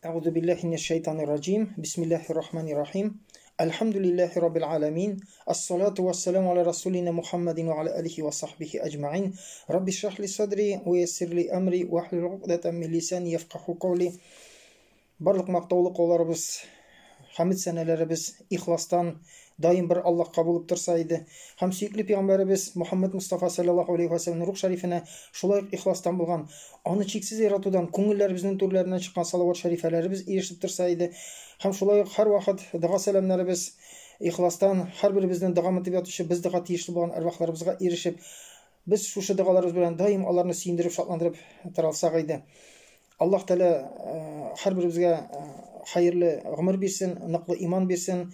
Euzu billahi mineşşeytanirracim. Bismillahirrahmanirrahim. Elhamdülillahi rabbil alamin. Essalatu vesselamu ala rasulina Muhammedin ve ala alihi ve sahbihi ecmaîn. Rabbi şrah li sadri ve yessir li emri ve hlul ukdeten min lisani yefkahu kavli. Барлык мактаулы кауларыбыз, хамид сәнәләребез ихластан даим бер Аллаһка булып торса иде. Һәм сөйкле пәйгамбәребез Мөхәммәд Мустафа саллаллаһу алейхи ва саллям рух шәрифенә шулай ихластан булган, аны чиксез яратудан күңелләребезнең түрләреннән чыккан салават шәрифәләребез ирешеп торса иде. Һәм шулай һәр вакыт дуга сәламнәребез ихластан һәрберебезнең дуга итеп ятучы без дуга тиешле булган арвахларыбызга ирешеп, без шушы дугаларыбыз белән даим аларны сөендереп, шатландырып торалсак иде. Аллаһ Тәала һәр беребезгә хайырлы гомер бирсен, ныклы иман бирсен.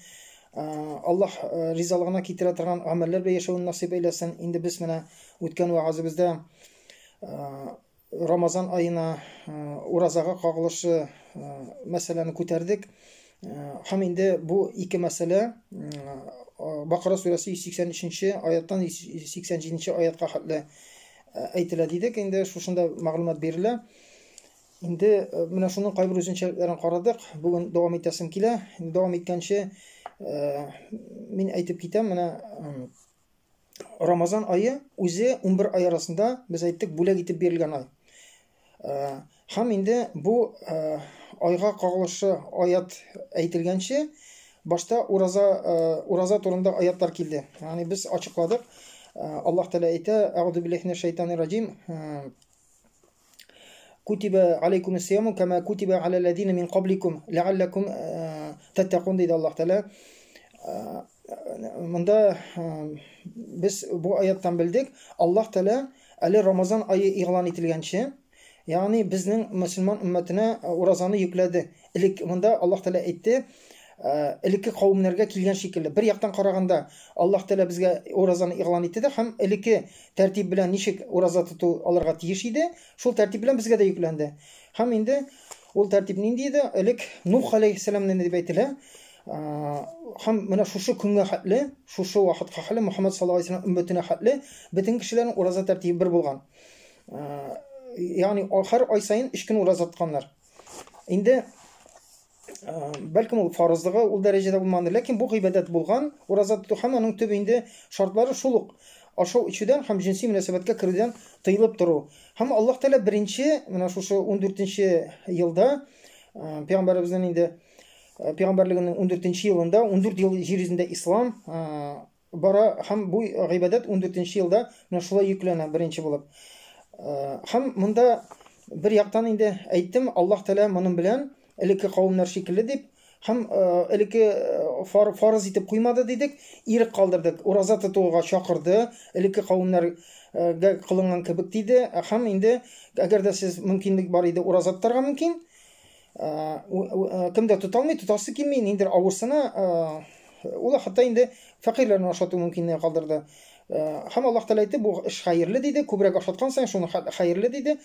Аллаһ ризалыгына китерә торган гамәлләр белән яшәүне насыйп әйләсен. Инде без менә үткән ваазыбызда Рамазан аена уразага кагылышлы мәсьәләне күтәрдек. Һәм инде бу ике мәсьәлә Бакара сүрәсе 183 аяттан 87 аятка хәтле әйтелә дидек. Инде шушында мәгълүмат бирелә. Инде менә шуның кайбер үзенчәлекләрен карадык. Бүген дәвам итәсем килә. Дәвам иткәнче мин әйтеп китәм, менә Рамазан ае үзе 11 ай арасында без әйттек бүләк итеп бирелгән ай. Һәм инде бу айга кагылышлы аят әйтелгәнче башта ураза турында аятлар килде. Ягъни без ачыкладык. Аллаһ Тәала әйтә: "Аъузу биллаһи минәш-шәйтанир-раҗим. Kutiba aleykumus siyamu kema kutiba alellezine min qablikum leallekum tettekun" dedi Allah Teala. Bunda biz bu ayetten bildik. Allah Teala әле Ramazan ayı ilan etilgençe, yani bizning Müslüman ümmetine urazanı yükledi. Bunda Allah Teala etti. Iliki kavimlerge kilgen şekilde. Bir yaktan karaganda Allah Teala bizge urazanı ilan etti de hem iliki tertip bilen nişik uraza tutu alırga tiyiş idi. Şol tertip bilen bizge de yüklendi. Hem indi ol tertip nindiydi? Ilik Nuh aleyhisselam'ın dedi beytile. Hem mena şuşu künge hatli, şuşu vaxtqa hatli, Muhammed sallallahu aleyhi ve sellem ümmetine hatli, bütün kişilerin uraza tertibi bir bulgan. Yani her ay sayın 3 gün urazat tutkanlar. Indi belki ol farzlığı ol derecede bulmandır. Lakin bu ibadet bulgan, urazat tutu hem onun tübinde şartları şuluk. Aşağı içiden hem cinsi münasebetke kiriden tıyılıp duru. Hem Allah Teala birinci, şu 14. yılda Peygamberimizden indi Peygamberliğinin 14. yılında 14 yıl yeryüzünde İslam bara hem bu ibadet 14. yılda şulay yüklenen birinci bulup. Hem bunda bir yaktan indi ayttim Allah Teala bunun bilen iliki kavimler şekilli deyip hem iliki farz etip koymadı dedik, irik kaldırdık. Urazat tutuğa çakırdı. İliki kavimler kılıngan kibik deydi. Hem indi eğer de siz mümkünlük var idi urazatlarga mümkün. Kimde tutalmay, tutası kelmeyin. İndir avursana ola hatta indi fakirlerin aşatı mümkünlüğü kaldırdı. Hem Allah Teala aytdı bu iş hayırlı deydi. Kübrek aşatkansan şunu hayırlı deydi.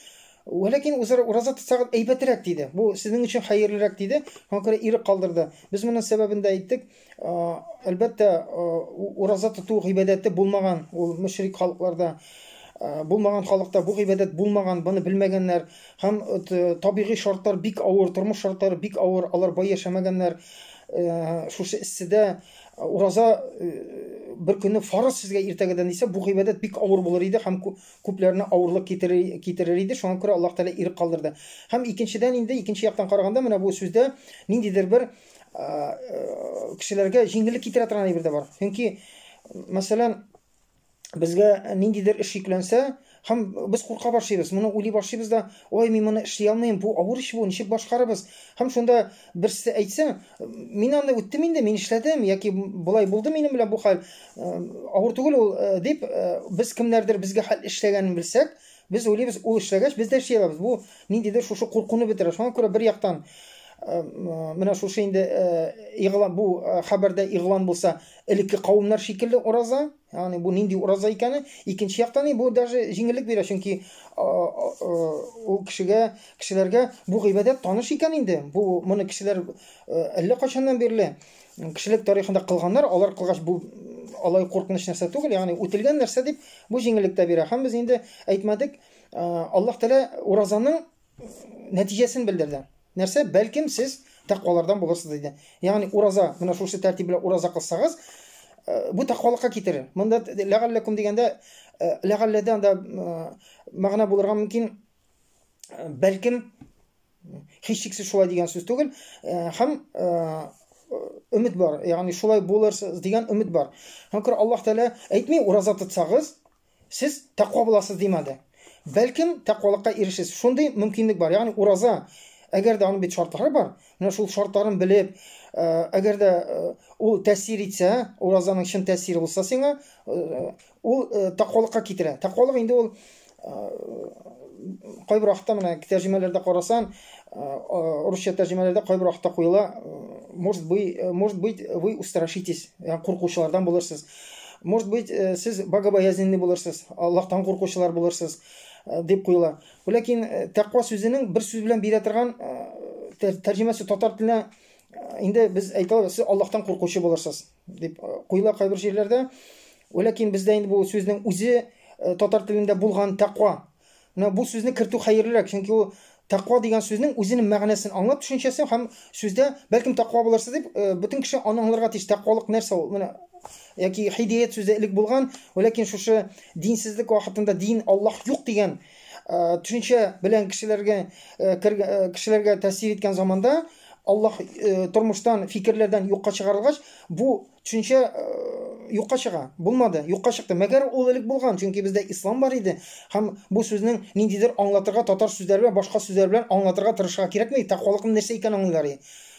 Lakin urazat tutsağı eybetirek deydi. Bu sizin için hayırlırek deydi. Ona irik kaldırdı. Biz bunun sebebinde ayttık. Elbette urazat tutu ibadette bulmagan, o müşrik halklarda bulmagan halkta bu ibadet bulmagan, bunu bilmegenler, hem tabii şartlar bik ağır, turmuş şartları bik ağır, alar bay yaşamaganlar, şu side uraza bir günü farz sizge irtegeden ise bu ibadet bik ağır bulur idi. Hem küplerine ağırlık getirir idi. Şu an göre Allah Teala irik kaldırdı. Hem ikinciden indi, ikinci yaktan karaganda mena bu sözde nindidir bir kişilerge jingillik getirə торган bir de var. Çünkü mesela bizge nindidir iş yüklense hem biz korka başlayırız. Bunu uli başlayırız da oy men bunu işley almayım. Bu ağır iş bu. Nişik başkarabız. Hem şunda birisi aytsa men anda öttim indi, men işledim yoki bulay buldu menim bilen bu hal ağır tugul deyip biz kimlerdir bizge hal işleganini bilsek, biz oylayız o işlegaç biz de işley alabız. Bu nindidir şu korkunu bitirir. Şuna göre bir yaktan Mena şu şeyinde ilan bu haberde ilan bulsa ilki kavimler şekilde uraza, yani bu nindi uraza iken ikinci yaktan bu даже jingillik verir çünkü o kişilerge bu ibadet tanış iken indi. Bu bunu kişiler 50 kaçandan beri kişilik tarihinde kılganlar alar kılgaç bu alay korkunç narsa tugul, yani ötelgen narsa deyip bu jingillikte verir. Hem biz indi aytmadık Allah Teala urazanın neticesini bildirdi. нәрсе, бәлкім сіз тақуалардан болырсыз дейді. Яғни ураза, мына шушы тәртіп белән ураза кылсагыз, бу тақуалыкка китерер. Монда ләгалләкум дигәндә, ләгалләдә анда мәгънә булырга мөмкин, бәлкім һичшиксез шулай дигән сүз түгел, һәм өмет бар. Ягъни шулай булырсыз дигән өмет бар. Һәм Аллаһ Тәала әйтми, ураза тотсагыз, сез тақва буласыз димәде. Бәлкім тақвалыкка ирешесез. Шундый мөмкинлек бар. Ягъни ураза, әгәр дә аның бит шартлары бар, менә шул шартларын белеп, әгәр дә ул тәэсир итсә, уразаның чын тәэсире булса сиңа, ул тақвалыкка китерә. Тақвалык инде ул кайбер вакытта менә тәрҗемәләрдә карасан, русча тәрҗемәләрдә кайбер вакытта куела, может быть, вы устрашитесь, ягъни куркучылардан булырсыз. Может быть, сез богобоязненный булырсыз, Аллаһтан куркучылар булырсыз дип куела. Ләкин тақва сүзенең бер сүз белән бирә торган тәрҗемәсе татар теленә инде без әйтәбез, сез Аллаһтан куркучы булырсыз дип куела кайбер җирләрдә. Ләкин бездә инде бу сүзнең үзе татар телендә булган тақва. Менә бу сүзне кертү хәерлерәк, чөнки ул тақва дигән сүзнең үзенең мәгънәсен аңлап төшенчәсен һәм сүздә бәлкем тақва булырсыз дип бөтен кеше аны аңларга тиеш. Тақвалык нәрсә ул? Менә яки хидаят сүзе элек булган, ләкин шушы динсезлек вакытында дин Аллаһ юк дигән төшенчә белән кешеләргә тәэсир иткән заманда Аллаһ тормыштан, фикерләрдән юкка чыгарылгач, бу төшенчә юкка чыга. Булмады, юкка чыкты. Мәгәр ул элек булган, чөнки бездә ислам бар иде. Һәм бу сүзнең ниндидер аңлатырга татар сүзләре белән, башка сүзләр белән аңлатырга тырышырга кирәкми. Тақвалыкның нәрсә икәнен аңлыйлар.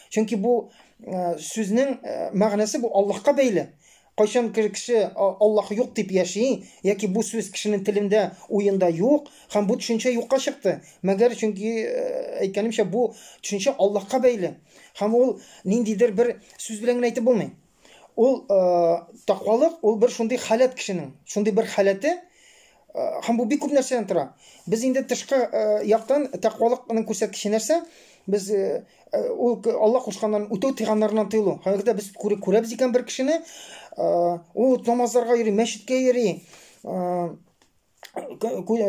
Чөнки бу сүзнең мәгънәсе бу Аллаһка бәйле. Кайчан кеше Аллаһ юк дип яши, яки бу сүз кешенең телендә, уенда юк, һәм бу төшенчә юкка чыкты. Мәгәр чөнки әйткәнемчә бу төшенчә Аллаһка бәйле. Һәм ул ниндидер бер сүз белән генә әйтеп булмый. Ул тақвалык, ул бер шундый халат кешенең, шундый бер халаты, һәм бу бик күп нәрсәдән тора. Без инде тышкы яктан тақвалыкның күрсәткече нәрсә? Без ул Аллаһ кушканнан үтә тыйганнарыннан тыелу. Хәкыйкатьтә без күрәбез икән бер кешене, ул намазларга йөри, мәчеткә йөри,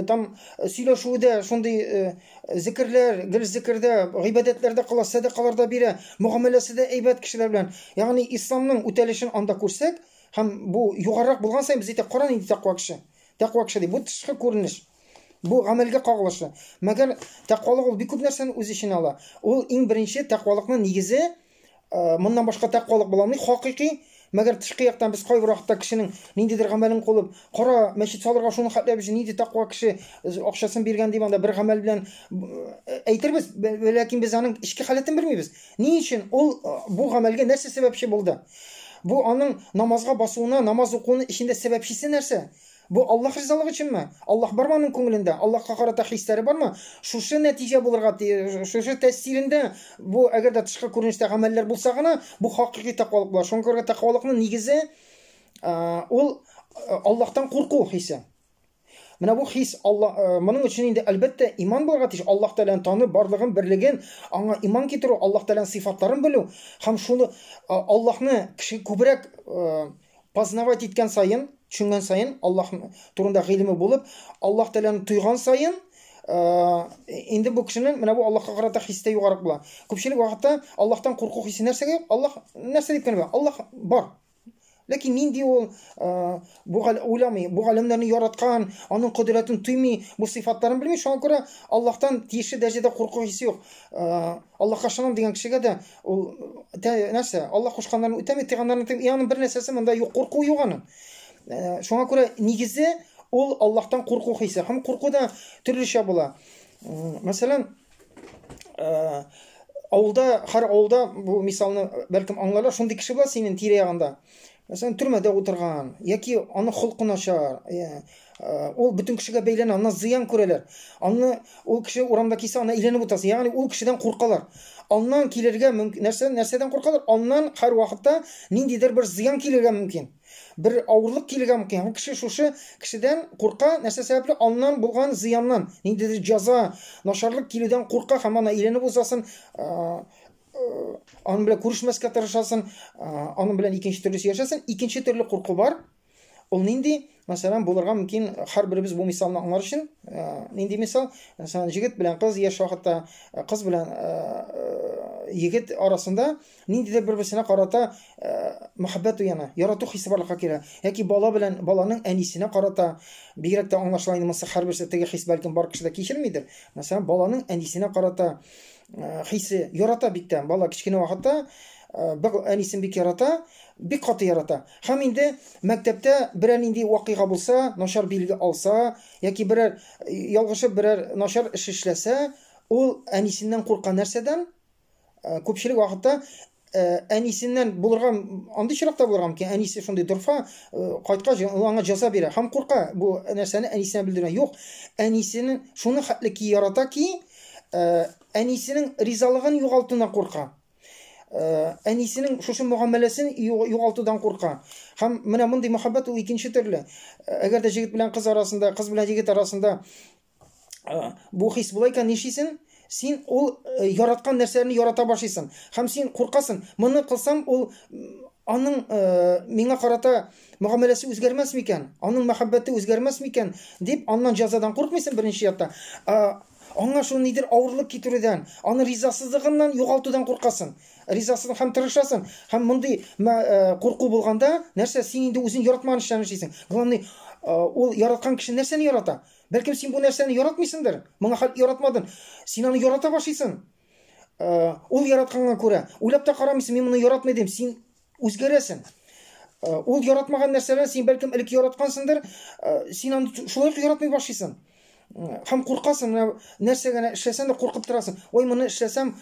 там сөйләшүдә, шундый зикрләр, гел зикрдә, гыйбадәтләрдә кыла, садакаларда бирә, муамәләсендә әйбәт кешеләр белән. Ягъни исламның үтәлешен анда күрсәк, һәм бу югарырак булган сайын без әйтә, каран инде тақва кеше. Тақва кеше ди, бу тышкы күренеш. Бу гамәлгә кагылышы. Мәгәр тақвалык ул бик күп нәрсәне үз иченә ала. Ул иң беренче тақвалыкның нигезе, моннан башка тақвалык була алмый, хакыйкый. Мәгәр тышкы яктан без кайбер вакытта кешенең ниндидер гамәлен кылып, кара мәчет салырга шуны хәтләп нинди тақва кеше акчасын биргән дип анда бер гамәл белән әйтербез, ләкин без аның ички халатын белмибез. Ни өчен ул бу гамәлгә нәрсә сәбәпче булды? Бу аның намазга басуына, намаз укуының ичендә сәбәпчесе нәрсә? Бу Аллаһ ризалыгы өченме? Аллаһ бармы аның күңелендә? Аллаһка карата хисләре бармы? Шушы нәтиҗә булырга, шушы тәэсирендә бу әгәр дә тышкы күренештә гамәлләр булса гына, бу хакыйкый тақвалык була. Шуңа күрә тақвалыкның нигезе ул Аллаһтан курку хисе. Менә бу хис моның өчен инде әлбәттә иман булырга тиеш. Аллаһ Тәаләне танып, барлыгын, берлеген, аңа иман китерү, Аллаһ Тәаләнең сыйфатларын белү һәм шуны Аллаһны кеше күбрәк познавать иткән сайын, төшенгән сайын, Аллаһ турында гыйлеме булып, Аллаһ Тәаләне туйган сайын, инде бу кешенең менә бу Аллаһка карата хистә югарык була. Күпчелек вакытта Аллаһтан курку хисе нәрсәгә? Аллаһ нәрсә дип кенә? Аллаһ бар. Ләкин нинди ул бу уйламый, бу галәмнәрне яраткан, аның кодрәтен туймый, бу сыйфатларын белми, шуңа күрә Аллаһтан тиешле дәрәҗәдә курку хисе юк. Аллаһка ышанам дигән кешегә дә ул нәрсә? Аллаһ кушканнарын үтәми, тыйганнарын тыймый, ягъни бер нәрсәсе монда юк, курку юк аның. Шуңа күрә нигезе ул Аллаһтан курку хисе. Һәм курку да төрлечә була. Мәсәлән, авылда, һәр авылда бу мисалны бәлкем аңларлар, шундый кеше була синең тирә-ягында. Мәсәлән, төрмәдә утырган, яки аны холкы начар, ул бөтен кешегә бәйләнә, аны зыян күрәләр. Аны ул кеше урамда кисә, аны әйләнеп утасы, ягъни ул кешедән куркалар. Аннан килергә мөмкин, нәрсәдән куркалар? Аннан һәр вакытта ниндидер бер зыян килергә мөмкин. Бер авырлык килергә мөмкин. Кеше шушы кешедән курка, нәрсә сәбәпле? Аннан булган зыяннан, ниндидер җәза, начарлык килүдән курка һәм аны әйләнеп узасын, аның белән күрешмәскә тырышасың, аның белән икенче төрлесе яшәсен. Икенче төрле курку бар. Ул нинди? Мәсәлән, булырга мөмкин, һәрберебез бу мисалны аңлар өчен, нинди мисал? Мәсәлән, җегет белән кыз, яшь вакытта кыз белән егет арасында ниндидер бер-берсенә карата мәхәббәт уяна, ярату хисе барлыкка килә. Яки бала белән баланың әнисенә карата бигрәк тә аңлашыла инде, монысы һәрберсе теге хис бәлкем бар кешедә кичермидер. Мәсәлән, баланың әнисенә карата хисе ярата бик тә. Бала кичкенә вакытта әнисен бик ярата, бик каты ярата. Һәм инде мәктәптә берәр нинди вакыйга булса, начар билге алса, яки берәр ялгышып берәр начар эш эшләсә, ул әнисеннән курккан нәрсәдән күпчелек вакытта әнисеннән булырга, андый чиракта булырга мөмкин, әнисе шундый дорфа, кайткач аңа җәза бирә һәм курка бу нәрсәне әнисенә белдерә. Юк, әнисенең шуны хәтлеки ярата ки, әнисенең ризалыгын югалтудан курка. Әнисенең шушы мөгамәләсен югалтудан курка. Һәм менә мондый мәхәббәт ул икенче төрле. Әгәр дә җегет белән кыз арасында, кыз белән җегет арасында бу хис була икән, нишисен? Син ул яраткан нәрсәләрне ярата башлыйсың. Һәм син куркасың. Моны кылсам, ул аның миңа карата мөгамәләсе үзгәрмәс микән? Аның мәхәббәте үзгәрмәс микән? Дип, аннан җәзадан куркмыйсың беренче ятта. Аңа шул нидер авырлык китерүдән, аны ризасызлыгыннан югалтудан куркасың. Ризасызлык һәм тырышасың. Һәм мондый курку булганда, нәрсә син инде үзең яратмаган эшләрне эшлисең. Главный, ул яраткан кеше нәрсәне ярата? Бәлкем син бу нәрсәне яратмыйсыңдыр. Моңа хәл яратмадың. Син аны ярата башлыйсың. Ул яратканга күрә. Уйлап та карамыйсың, мин моны яратмыйдым. Син үзгәрәсең. Ул яратмаган нәрсәләрне син бәлкем элек яраткансыңдыр. Син аны шулай яратмый башлыйсың. Һәм куркасың, нәрсәгә эшләсәң дә куркып торасың. Ой, моны эшләсәм,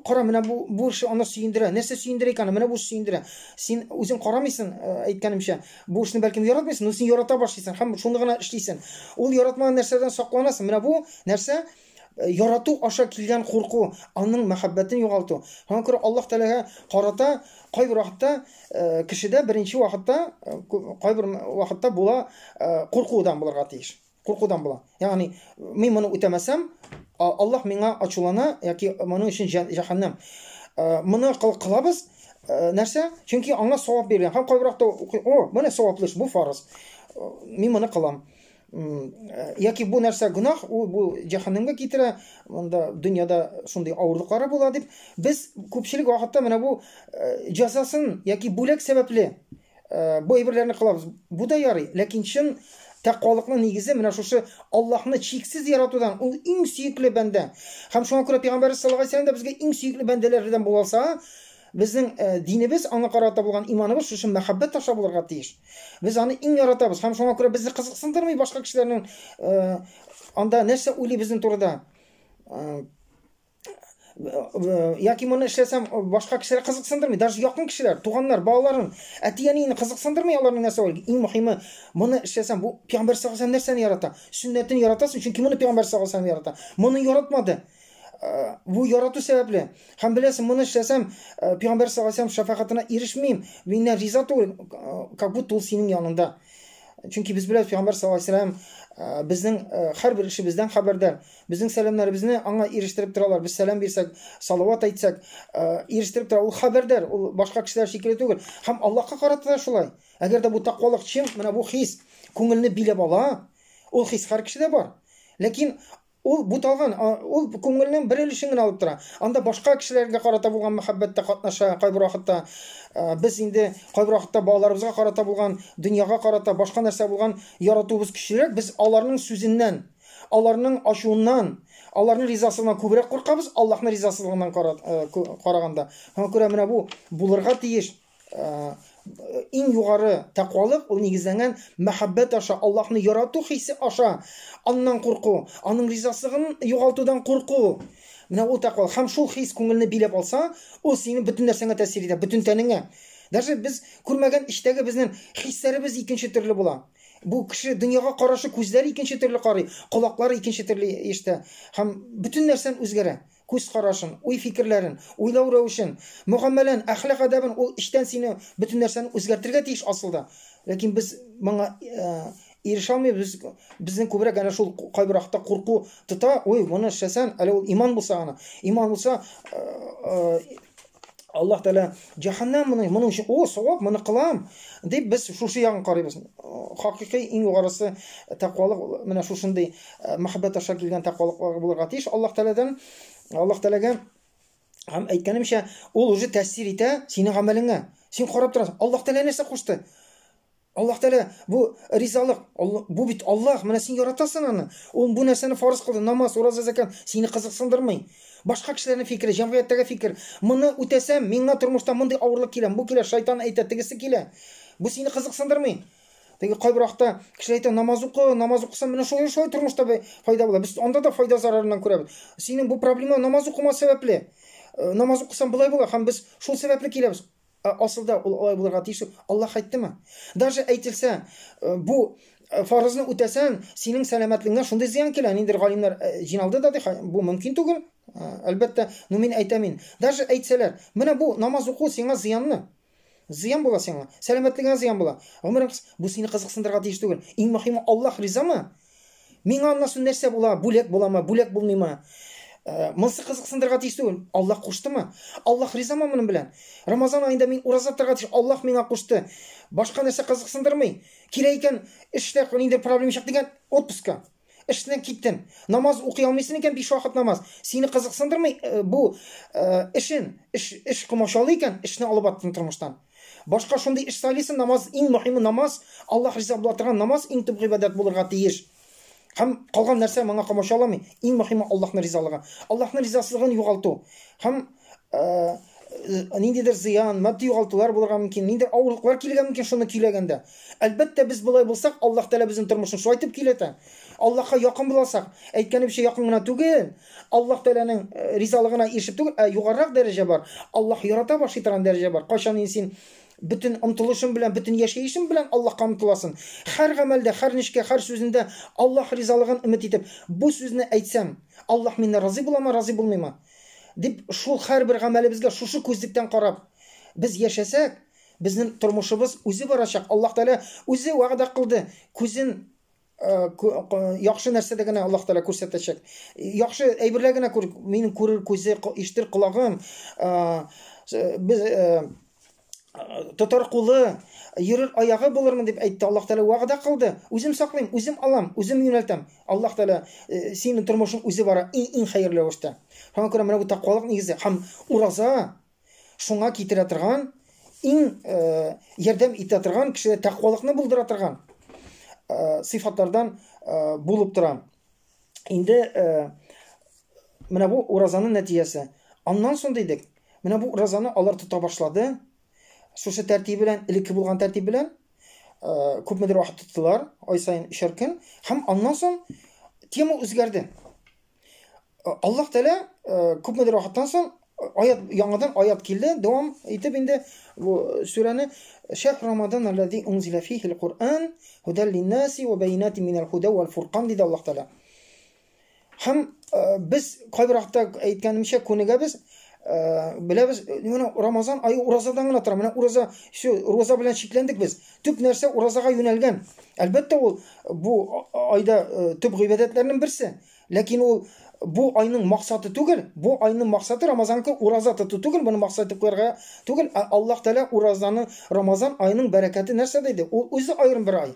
кара, менә бу эш аны сөендерә. Нәрсә сөендерә икән? Менә бу сөендерә. Син үзең карамыйсың, әйткәнемчә. Бу эшне бәлкем яратмыйсың, но син ярата башлыйсың һәм шуны гына эшлисең. Ул яратмаган нәрсәдән сакланасың. Менә бу нәрсә ярату аша килгән курку, аның мәхәббәтен югалту. Һәм күрә Аллаһ Тәгаләгә карата кайбер вакытта кешедә беренче вакытта, кайбер вакытта була куркудан булырга тиеш. Куркудан була. Ягъни, мин моны үтәмәсәм, Аллаһ миңа ачулана, яки моның өчен җәһәннәм. Моны кылабыз, нәрсә? Чөнки аңа савап бирелгән. Һәм кайбер вакытта, моны саваплы, бу фарыз. Мин моны кылам. Яки бу нәрсә гунах, бу җәһәннәмгә китерә, монда дөньяда шундый авырлыклары була дип, без күпчелек вакытта менә бу җәзасын яки бүләк сәбәпле бу әйберләрне кылабыз. Бу да ярый, ләкин чын тәкъвалыкның нигезе менә шушы Аллаһны чиксез яратудан, ул иң сөекле бәндә. Һәм шуңа күрә Пәйгамбәр саллаллаһу алейһи ва саллям да безгә иң сөекле бәндәләрдән булса, безнең динебез, аңа карата булган иманыбыз шушы мәхәббәт таша булырга тиеш. Без аны иң яратабыз. Һәм шуңа күрә безне кызыксындырмый башка кешеләрнең анда нәрсә уйлый безнең турыда. Яки моны эшләсәм, башка кешеләр кызыксындырмый, даже якын кешеләр, туганнар, балаларын, әти-әнине кызыксындырмый аларның нәрсә уйлый. Иң мөһиме, моны эшләсәм, бу Пәйгамбәр саллаллаһу алейһи ва саллям нәрсәне ярата? Сөннәтен яратасың, чөнки моны Пәйгамбәр саллаллаһу алейһи ва саллям ярата. Моны яратмады. Бу ярату сәбәпле. Һәм беләсең, моны эшләсәм, Пәйгамбәр саллаллаһу алейһи ва саллям шәфәгатенә ирешмим, миннән риза түгел, как будто ул синең янында. Чөнки без беләбез, Пәйгамбәр саллаллаһу алейһи ва саллям безнең һәрбер эшебездән хәбәрдар. Безнең сәламнарыбызны аңа ирештереп торалар. Без сәлам бирсәк, салават әйтсәк, ирештереп тора. Ул хәбәрдар, ул башка кешеләр шикелле түгел. Һәм Аллаһка карата да шулай. Әгәр дә бу тақвалык чын, менә бу хис күңелне биләп ала, ул хис һәр кешедә бар. Ләкин ул буталган, ул күңелнең бер өлешен генә алып тора. Анда башка кешеләргә карата булган мәхәббәттә катнаша, кайбер вакытта без инде кайбер вакытта балаларыбызга карата булган, дөньяга карата башка нәрсә булган яратуыбыз көчлерәк. Без аларның сүзеннән, аларның ачуыннан, аларның ризасызлыгыннан күбрәк куркабыз, Аллаһның ризасызлыгыннан караганда. Һәм күрә менә бу булырга тиеш. Иң югары тақвалык ул нигезләнгән мәхәббәт аша, Аллаһны ярату хисе аша, аннан курку, аның ризасызлыгын югалтудан курку. Менә ул тақвалык. Һәм шул хис күңелне биләп алса, ул синең бөтен нәрсәңә тәэсир итә, бөтен тәнеңә. Даже без күрмәгән эштәге безнең хисләребез икенче төрле була. Бу кеше дөньяга карашы күзләре икенче төрле карый, колаклары икенче төрле ишетә. Һәм бөтен нәрсән үзгәрә. Күз карашын, уй фикерләрен, уйлау рәвешен, мөгамәлән, әхлак әдәбен, ул эштән сине бөтен нәрсәне үзгәртергә тиеш асылда. Ләкин без моңа ирешә алмыйбыз. Безнең күбрәк әнә шул кайбер вакытта курку тота. Ой, моны эшләсәм, әле ул иман булса гына. Иман булса, Аллах Тәала жаһаннам моның өчен о савап моны кылам дип без шушы ягын карыйбыз. Хакыйкый иң югарысы тәкъвалык менә шушындый мәхәббәт аша килгән тәкъвалык булырга тиеш. Аллах Тәаләгә һәм әйткәнемчә ул уже тәэсир итә синең гамәлеңә. Син карап торасың. Аллах Тәала нәрсә кушты? Аллах Тәала бу ризалык, бу бит Аллах, менә син яратасың аны. Ул бу нәрсәне фарыз кылды, намаз, ураза, закат, сине кызыксындырмый. Башка кешеләрнең фикере, җәмгыятьтәге фикер, моны үтәсәм, миңа тормышта мондай авырлык килә, бу килә, шайтан әйтә, тегесе килә. Бу сине кызыксындырмый. Теге кайбыракта кешеләр әйтә, намаз укысаң, менә шулай тормышта файда була. Без анда да файда зарарыннан күрәбез. Синең бу проблема намаз укыма сәбәпле. Намаз укысаң булай була, һәм без шул сәбәпле киләбез. Асылда ул алай булырга тиеш. Аллах әйттеме? Даже әйтелсә, бу фарызны үтәсәң, синең сәламәтлегеңә шундый зыян килә. Ниндер галимнәр җиналды да ди, бу мөмкин түгел. Әлбәттә, мин әйтәмен. Даже әйтсәләр, менә бу намаз уку сиңа зыянны. Зыян була сиңа. Сәламәтлегеңә зыян була. Гомерең бу сине кызыксындырырга тиеш түгел. Иң мөһиме Аллах ризамы? Миңа аннан нәрсә була? Бүләк буламы? Бүләк булмыймы? Монсы кызыксындырырга тиеш түгел. Аллах куштымы? Аллах ризамы моның белән? Рамазан аенда мин ураза торырга тиеш. Аллах миңа кушты. Башка нәрсә кызыксындырмый. Кирә икән, эштә ниндер проблема чык дигән отпуска. Эштән киттем. Намаз укый алмыйсың икән 5 вакыт намаз. Сине кызыксындырмый бу эш комачалы икән, эшне алып аттың тормыштан. Башка шундый эш сайлыйсың, намаз иң мөһиме намаз, Аллах риза була торган намаз иң төп гыйбадат булырга тиеш. Һәм калган нәрсә моңа комачаламый. Иң мөһиме Аллахның ризалыгы. Аллахның ризасызлыгын югалту. Һәм ниндидер зыян, матди югалтулар булырга мөмкин, ниндидер авырлыклар килергә мөмкин шуны көйләгәндә. Әлбәттә без булай булсак, Аллах Тәала безнең тормышны шулай итеп киләтә. Аллаһка якын буласак, әйткәнемчә якын гына түгел, Аллах Тәаләнең ризалыгына ирешеп түгел, югарырак дәрәҗә бар. Аллах ярата башлый торган дәрәҗә бар. Кайчан син bütün омтылышың белән, bütün яшәешең белән Аллаһка омтыласың. Һәр гамәлдә, һәр нишкә, һәр сүзендә Аллаһ ризалыгын өмет итеп, бу сүзне әйтсәм, Аллаһ миннән разый буламы, разый булмыймы? Дип шул һәрбер гамәлебезгә шушы күзлектән карап без яшәсәк, безнең тормышыбыз үзе барачак. Аллаһ Тәала үзе вәгъдә кылды. Күзен яхшы нәрсәдә генә Аллаһ Тәала күрсәтәчәк. Яхшы әйберләр генә күр, минем күрер күзе, ишетер колагым, без тотар кулы, йөрер аягы булырмын дип әйтте. Аллаһ Тәала вәгъдә кылды. Үзем саклыйм, үзем алам, үзем юнәлтәм. Аллаһ Тәала синең тормышың үзе бара иң хәерле вакытта. Шуңа күрә менә бу тақвалык нигезе һәм ураза шуңа китерә торган иң ярдәм итә торган кешегә тақвалыкны булдыра торган сыйфатлардан булып тора. Инде менә бу уразаның нәтиҗәсе. Аннан соң дидек, менә бу уразаны алар тота башлады. Шушы тәртип белән, элекке булган тәртип белән күпмедер вакыт тоттылар, ай сайын 3 көн, һәм аннан соң тема үзгәрде. Аллаһ Тәала күпмедер вакыттан соң яңадан аят килде, дәвам итеп инде бу сүрәне шәһр Рамадан аллази унзила фиһи ал-Qur'ан худан лин-наси ва байинатин минал худа вал фуркан диде Аллаһ Тәала. Һәм без кайбыракта әйткәнемчә күнегә без беләбез, менә Рамазан ае уразадан гына тора. Менә ураза белән шикләндек без. Төп нәрсә уразага юнәлгән. Әлбәттә ул бу айда төп гыйбадәтләрнең берсе. Ләкин ул бу айның максаты түгел. Бу айның максаты Рамазанны ураза тоту түгел. Буны максаты куярга түгел. Аллаһ Тәала уразаны Рамазан айының бәрәкәте нәрсә диде? Ул үзе аерым бер ай.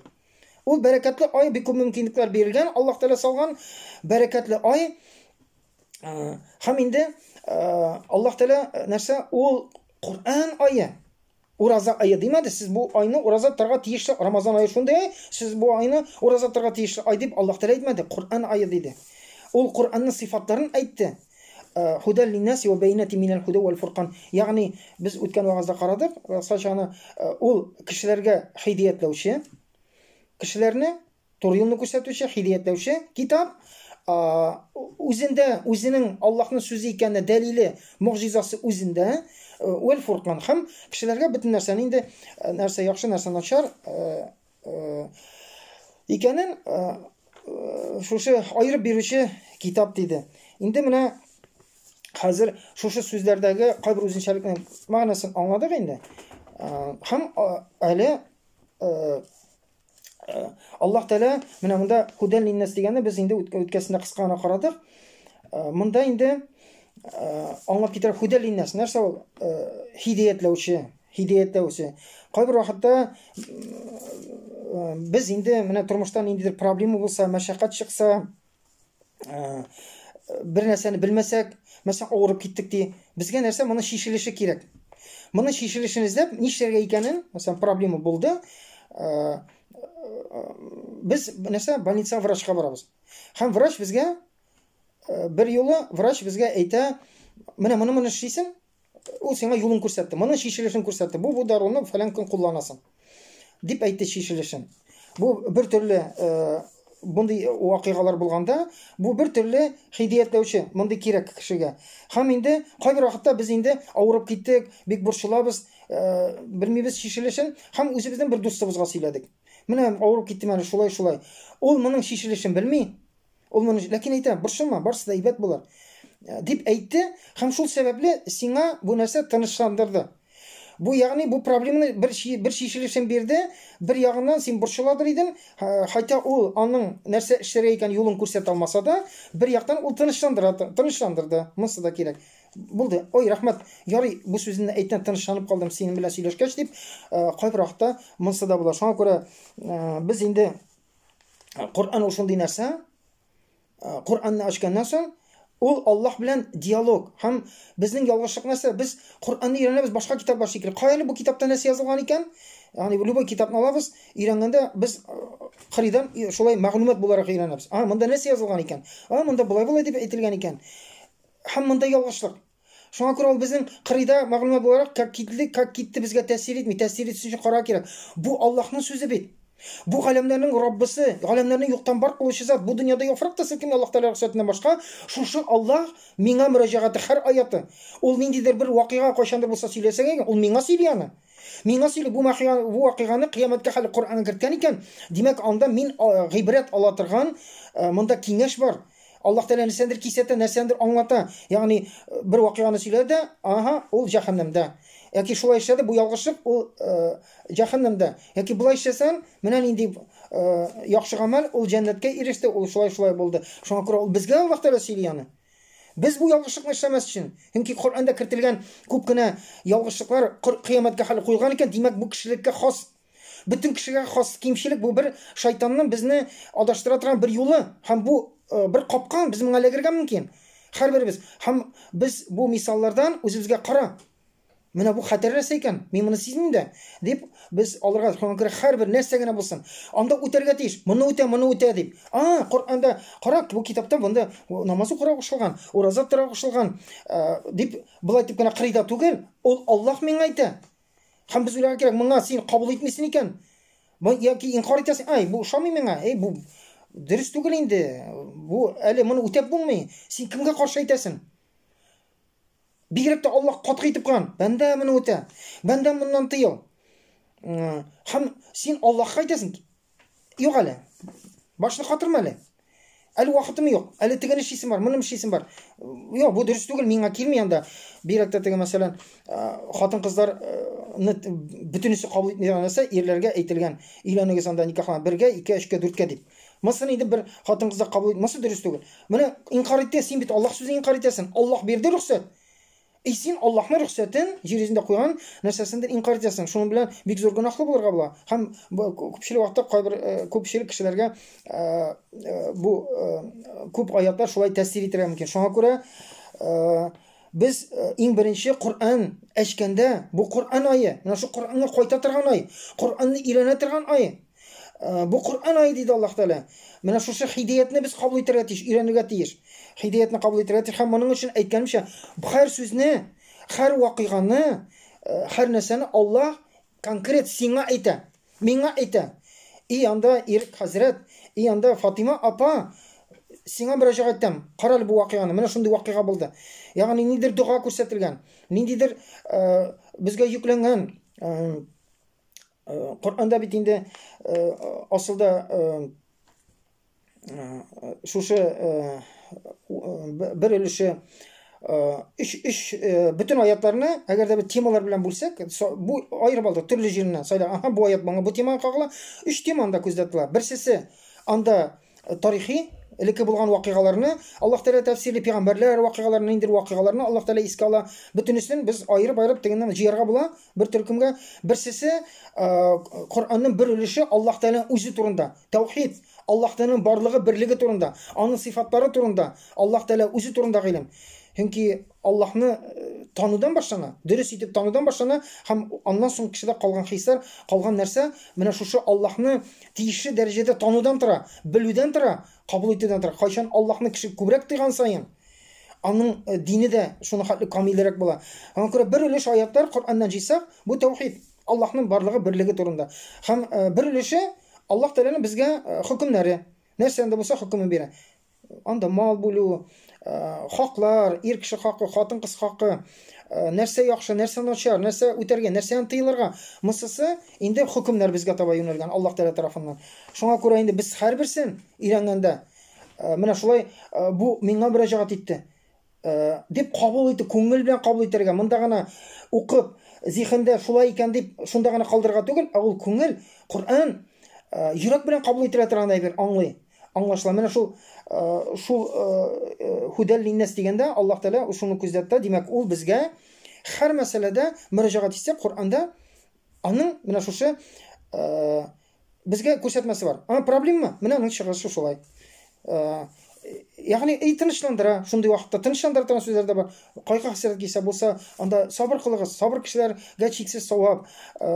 Ул бәрәкәтле ай, бик күп мөмкинлекләр бирелгән. Аллаһ Тәала салган бәрәкәтле ай. Һәм инде Аллаһ Тәала нәрсә? Ул Qur'an айы. Ураза айы димәде. Сез бу айны ураза торырга тиешле. Рамазан айы шундый, сез бу айны ураза торырга тиешле ай дип Аллаһ Тәала әйтмәде. Qur'an айы диде. Ул Qur'анның сыйфатларын әйтте. Худан лин-наси ва байинатин минал худа вал фуркан. Ягъни без үткән вакытта карадык, сачаны ул кешеләргә хидаятләүче, кешеләрне туры юлны күрсәтүче, хидаятләүче китап. Үзендә, үзенең Аллаһның сүзе икәнне дәлиле, мугъҗизасы үзендә. Вал фуркан һәм кешеләргә бөтен нәрсәне инде нәрсә яхшы, нәрсә начар икәнен шушы айырып бирүче китап диде. Инде менә хәзер шушы сүзләрдәге кайбер үзенчәлекнең мәгънәсен аңладык инде. Һәм әле Аллаһ Тәала менә монда худан лин-нас дигәнне без инде үткәсендә кыска гына карадык. Монда инде аңлап китер худал линнас. Нәрсә ул? Хидаятләүче. Кайбер вакытта без инде менә тормыштан ниндидер проблема булса, мәшәкать чыкса, бер нәрсәне белмәсәк, мәсәлән, авырып киттек ди. Безгә нәрсә моны шишелеше кирәк. Моны шишелешен эзләп, нишләргә икәнен, мәсәлән, проблема булды. Без нәрсә больница врачка барабыз. Һәм врач безгә бер юлы врач безгә әйтә, менә моны эшлисең, ул сиңа юлын күрсәтте. Моны шишелешен күрсәтте. Бу даруны фәлән көн кулланасың. Дип әйтте шишелешен. Бу бер төрле бундый вакыйгалар булганда, бу бер төрле хидаятләүче, мондый кирәк кешегә. Һәм инде кайбер вакытта без инде авырып киттек, бик борчылабыз, белмибез шишелешен, һәм үзебезнең бер дустыбызга сөйләдек. Менә авырып киттем әле шулай. Ул моның шишелешен белми. Ул моны, ләкин әйтә, борчылма, барысы да әйбәт булыр. Дип әйтте, һәм шул сәбәпле сиңа бу нәрсә тынычландырды. Бу ягъни бу проблеманы бер шишелешен бирде, бер ягыннан син борчыладыр идең, хәтта ул аның нәрсә эшләргә икән юлын күрсәтә алмаса да, бер яктан ул тынычландырды. Монсы да кирәк. Булды. Ой, рәхмәт. Ярый, бу сүзне әйттән тынычланып калдым синең белән сөйләшкәч дип, кайбер вакытта монсы да була. Шуңа күрә без инде Коръан ул шундый нәрсә, Коръанны ачканнан соң ул Аллаһ белән диалог. Һәм безнең ялгышлык нәрсә? Без Коръанны өйрәнәбез, башка китаплар шикелле. Каяны бу китапта нәрсә язылган икән? Ягъни любой китапны алабыз, өйрәнгәндә без кырыйдан шулай мәгълүмат буларак өйрәнәбез. Монда нәрсә язылган икән? Монда булай дип әйтелгән икән. Һәм монда ялгышлык. Шуңа күрә ул безнең кырыйда мәгълүмат буларак как китте безгә тәэсир итми, тәэсир итүче кара кирәк. Бу Аллаһның сүзе бит. Бу галәмнәрнең Раббысы, галәмнәрнең юктан бар кылучы зат, бу дөньяда яфрак та селкенгән Аллаһ Тәгалә рөхсәтеннән башка, шушы Аллаһ миңа мөрәҗәгате һәр аяты. Ул ниндидер бер вакыйга кайчандыр булса сөйләсәгә, ул миңа сөйли аны. Миңа сөйли бу вакыйганы кыямәткә хәле Коръанга керткән икән. Димәк, анда мин гыйбрәт ала торган монда киңәш бар. Аллаһ Тәгалә нәрсәдер кисәтә, нәрсәдер аңлата. Ягъни бер вакыйганы сөйләде, ул җәһәннәмдә. Яки шулай эшләде, бу ялгышлык ул җәһәннәмдә. Яки булай эшләсәң, менә нинди яхшы гамәл, ул җәннәткә иреште, ул шулай булды. Шуңа күрә ул безгә Аллаһ Тәгалә сөйли аны. Без бу ялгышлыкны эшләмәс өчен. Чөнки Коръанда кертелгән күп кенә ялгышлыклар кыямәткә хәл куйган икән, димәк бу кешелеккә хас. Бөтен кешегә хас кимчелек, бу бер шайтанның безне адаштыра торган бер юлы, һәм бу бер капкан, без моңа эләгергә мөмкин. Һәрберебез. Һәм без бу мисаллардан үзебезгә кара. Менә бу хәтәр нәрсә икән, мин моны сизмим дә, дип без алырга һәрбер нәрсә генә булсын. Анда үтәргә тиеш, моны үтә дип. Коръанда кара, бу китапта монда намаз укырга кушылган, ураза тора кушылган, дип булай дип кенә кырыйда түгел, ул Аллаһ миңа әйтә. Һәм без уйларга кирәк, моңа син кабул итмисең икән. Яки инкар итәсең, бу ошамый миңа, бу дөрес түгел инде. Бу әле моны үтәп булмый. Син кемгә каршы әйтәсең? Бигрәк тә Аллаһ катгый итеп калган. Бәндә моны үтә. Бәндә моннан тыел. Һәм син Аллаһка әйтәсең. Юк әле. Башны катырма әле. Әле вакытым юк. Әле тегене эшлисем бар, моны эшлисем бар. Юк, бу дөрес түгел, миңа килми анда. Бигрәк тә теге мәсәлән, хатын-кызларны бөтенесе кабул итмәгән нәрсә ирләргә әйтелгән. Өйләнегез анда никахлана 1-гә, 2-гә, 3-гә, 4-гә дип. Мәсәлән, инде бер хатын-кызлар кабул итмәсә дөрес түгел. Менә инкар итә, син бит Аллаһ сүзен инкар итәсең. Аллаһ бирде рөхсәт. Син Аллаһның рөхсәтен җир йөзендә куйган нәрсәсендер инкар итәсең. Шуның белән бик зур гөнаһлы булырга була. Һәм күпчелек вакытта кайбер күпчелек кешеләргә бу күп аятлар шулай тәэсир итәргә мөмкин. Шуңа күрә без иң беренче Коръан әчкәндә, бу Коръан ае, менә шу Коръанга кайта торган ай, Коръанны өйрәнә торган ай. Бу Коръан ае диде Аллаһ Тәгалә. Менә шушы хидаятны без кабул итәргә тиеш, өйрәнергә тиеш. Хидаятны кабул итәргә тиеш. Һәм моның өчен әйткәнемчә, һәр сүзне, һәр вакыйганы, һәр нәрсәне Аллаһ конкрет сиңа әйтә, миңа әйтә. Анда Ирек хәзрәт, анда Фатима апа, сиңа мөрәҗәгать итәм. Кара бу вакыйганы, менә шундый вакыйга булды. Ягъни ниндидер дуга күрсәтелгән, ниндидер безгә йөкләнгән. Коръанда бит инде асылда шушы бер өлеше үч бүтән аятларны әгәр дә бер темалар белән бүлсәк, бу аерып алдык төрле җиреннән. Сайда, бу аят моңа бу темага кагыла. 3 теманы да күздә тотыла. Берсесе анда тарихи элекке булган вакыйгаларны, Аллаһ Тәгалә тәфсирле пәйгамбәрләр вакыйгаларны, инде вакыйгаларны Аллаһ Тәгалә искә ала. Бөтенесен без айырып дигәннән җыярга була бер төркемгә. Берсесе Коръанның бер өлеше Аллаһ Тәгалә үзе турында, таухид, Аллаһ Тәгаләнең барлыгы, бирлеге турында, аның сыйфатлары турында, Аллаһ Тәгалә үзе турында гыйлем. Чөнки Аллаһны танудан башлана, дөрес итеп танудан башлана, һәм аннан соң кешедә калган хисләр, калган нәрсә менә шушы Аллаһны тиешле дәрәҗәдә танудан тора, белүдән тора, кабул итүдән тора. Кайчан Аллаһны кеше күбрәк тойган сайын, аның дине дә шуны хәтле камиллерәк була. Аңа күрә бер өлеш аятлар Коръаннан җыйсак, бу таухид, Аллаһның барлыгы, бирлеге турында. Һәм бер өлеше Аллаһ Тәгаләнең безгә хөкемнәре, нәрсәндә булса хөкемен бирә. Анда мал бүлү, хаклар, ир кеше хакы, хатын кыз хакы, нәрсә яхшы, нәрсә начар, нәрсә үтәргә, нәрсәдән тыелырга, монысы инде хөкемнәр безгә таба юнәлгән Аллаһ Тәгалә тарафыннан. Шуңа күрә инде без һәрберсен өйрәнгәндә, менә шулай бу миңа мөрәҗәгать итте дип кабул итеп, күңел белән кабул итәргә, монда гына укып, зихендә шулай икән дип, шунда гына калдырырга түгел, ул күңел, Коръан йөрәк белән кабул ителә торгандай бер аңлый. Аңлашыла. Менә шул худәл линнәс дигәндә Аллаһ Тәгалә шуны күздәтте. Димәк, ул безгә һәр мәсьәләдә мөрәҗәгать итсәк, Коръанда аның менә шушы безгә күрсәтмәсе бар. Проблема менә аның чыгышы шулай. Ягъни тынычландыра, шундый вакытта тынычландыра торган сүзләр дә бар. Кайгы хәсрәт кисә булса, анда сабыр кылыгыз, сабыр кешеләргә чиксез савап,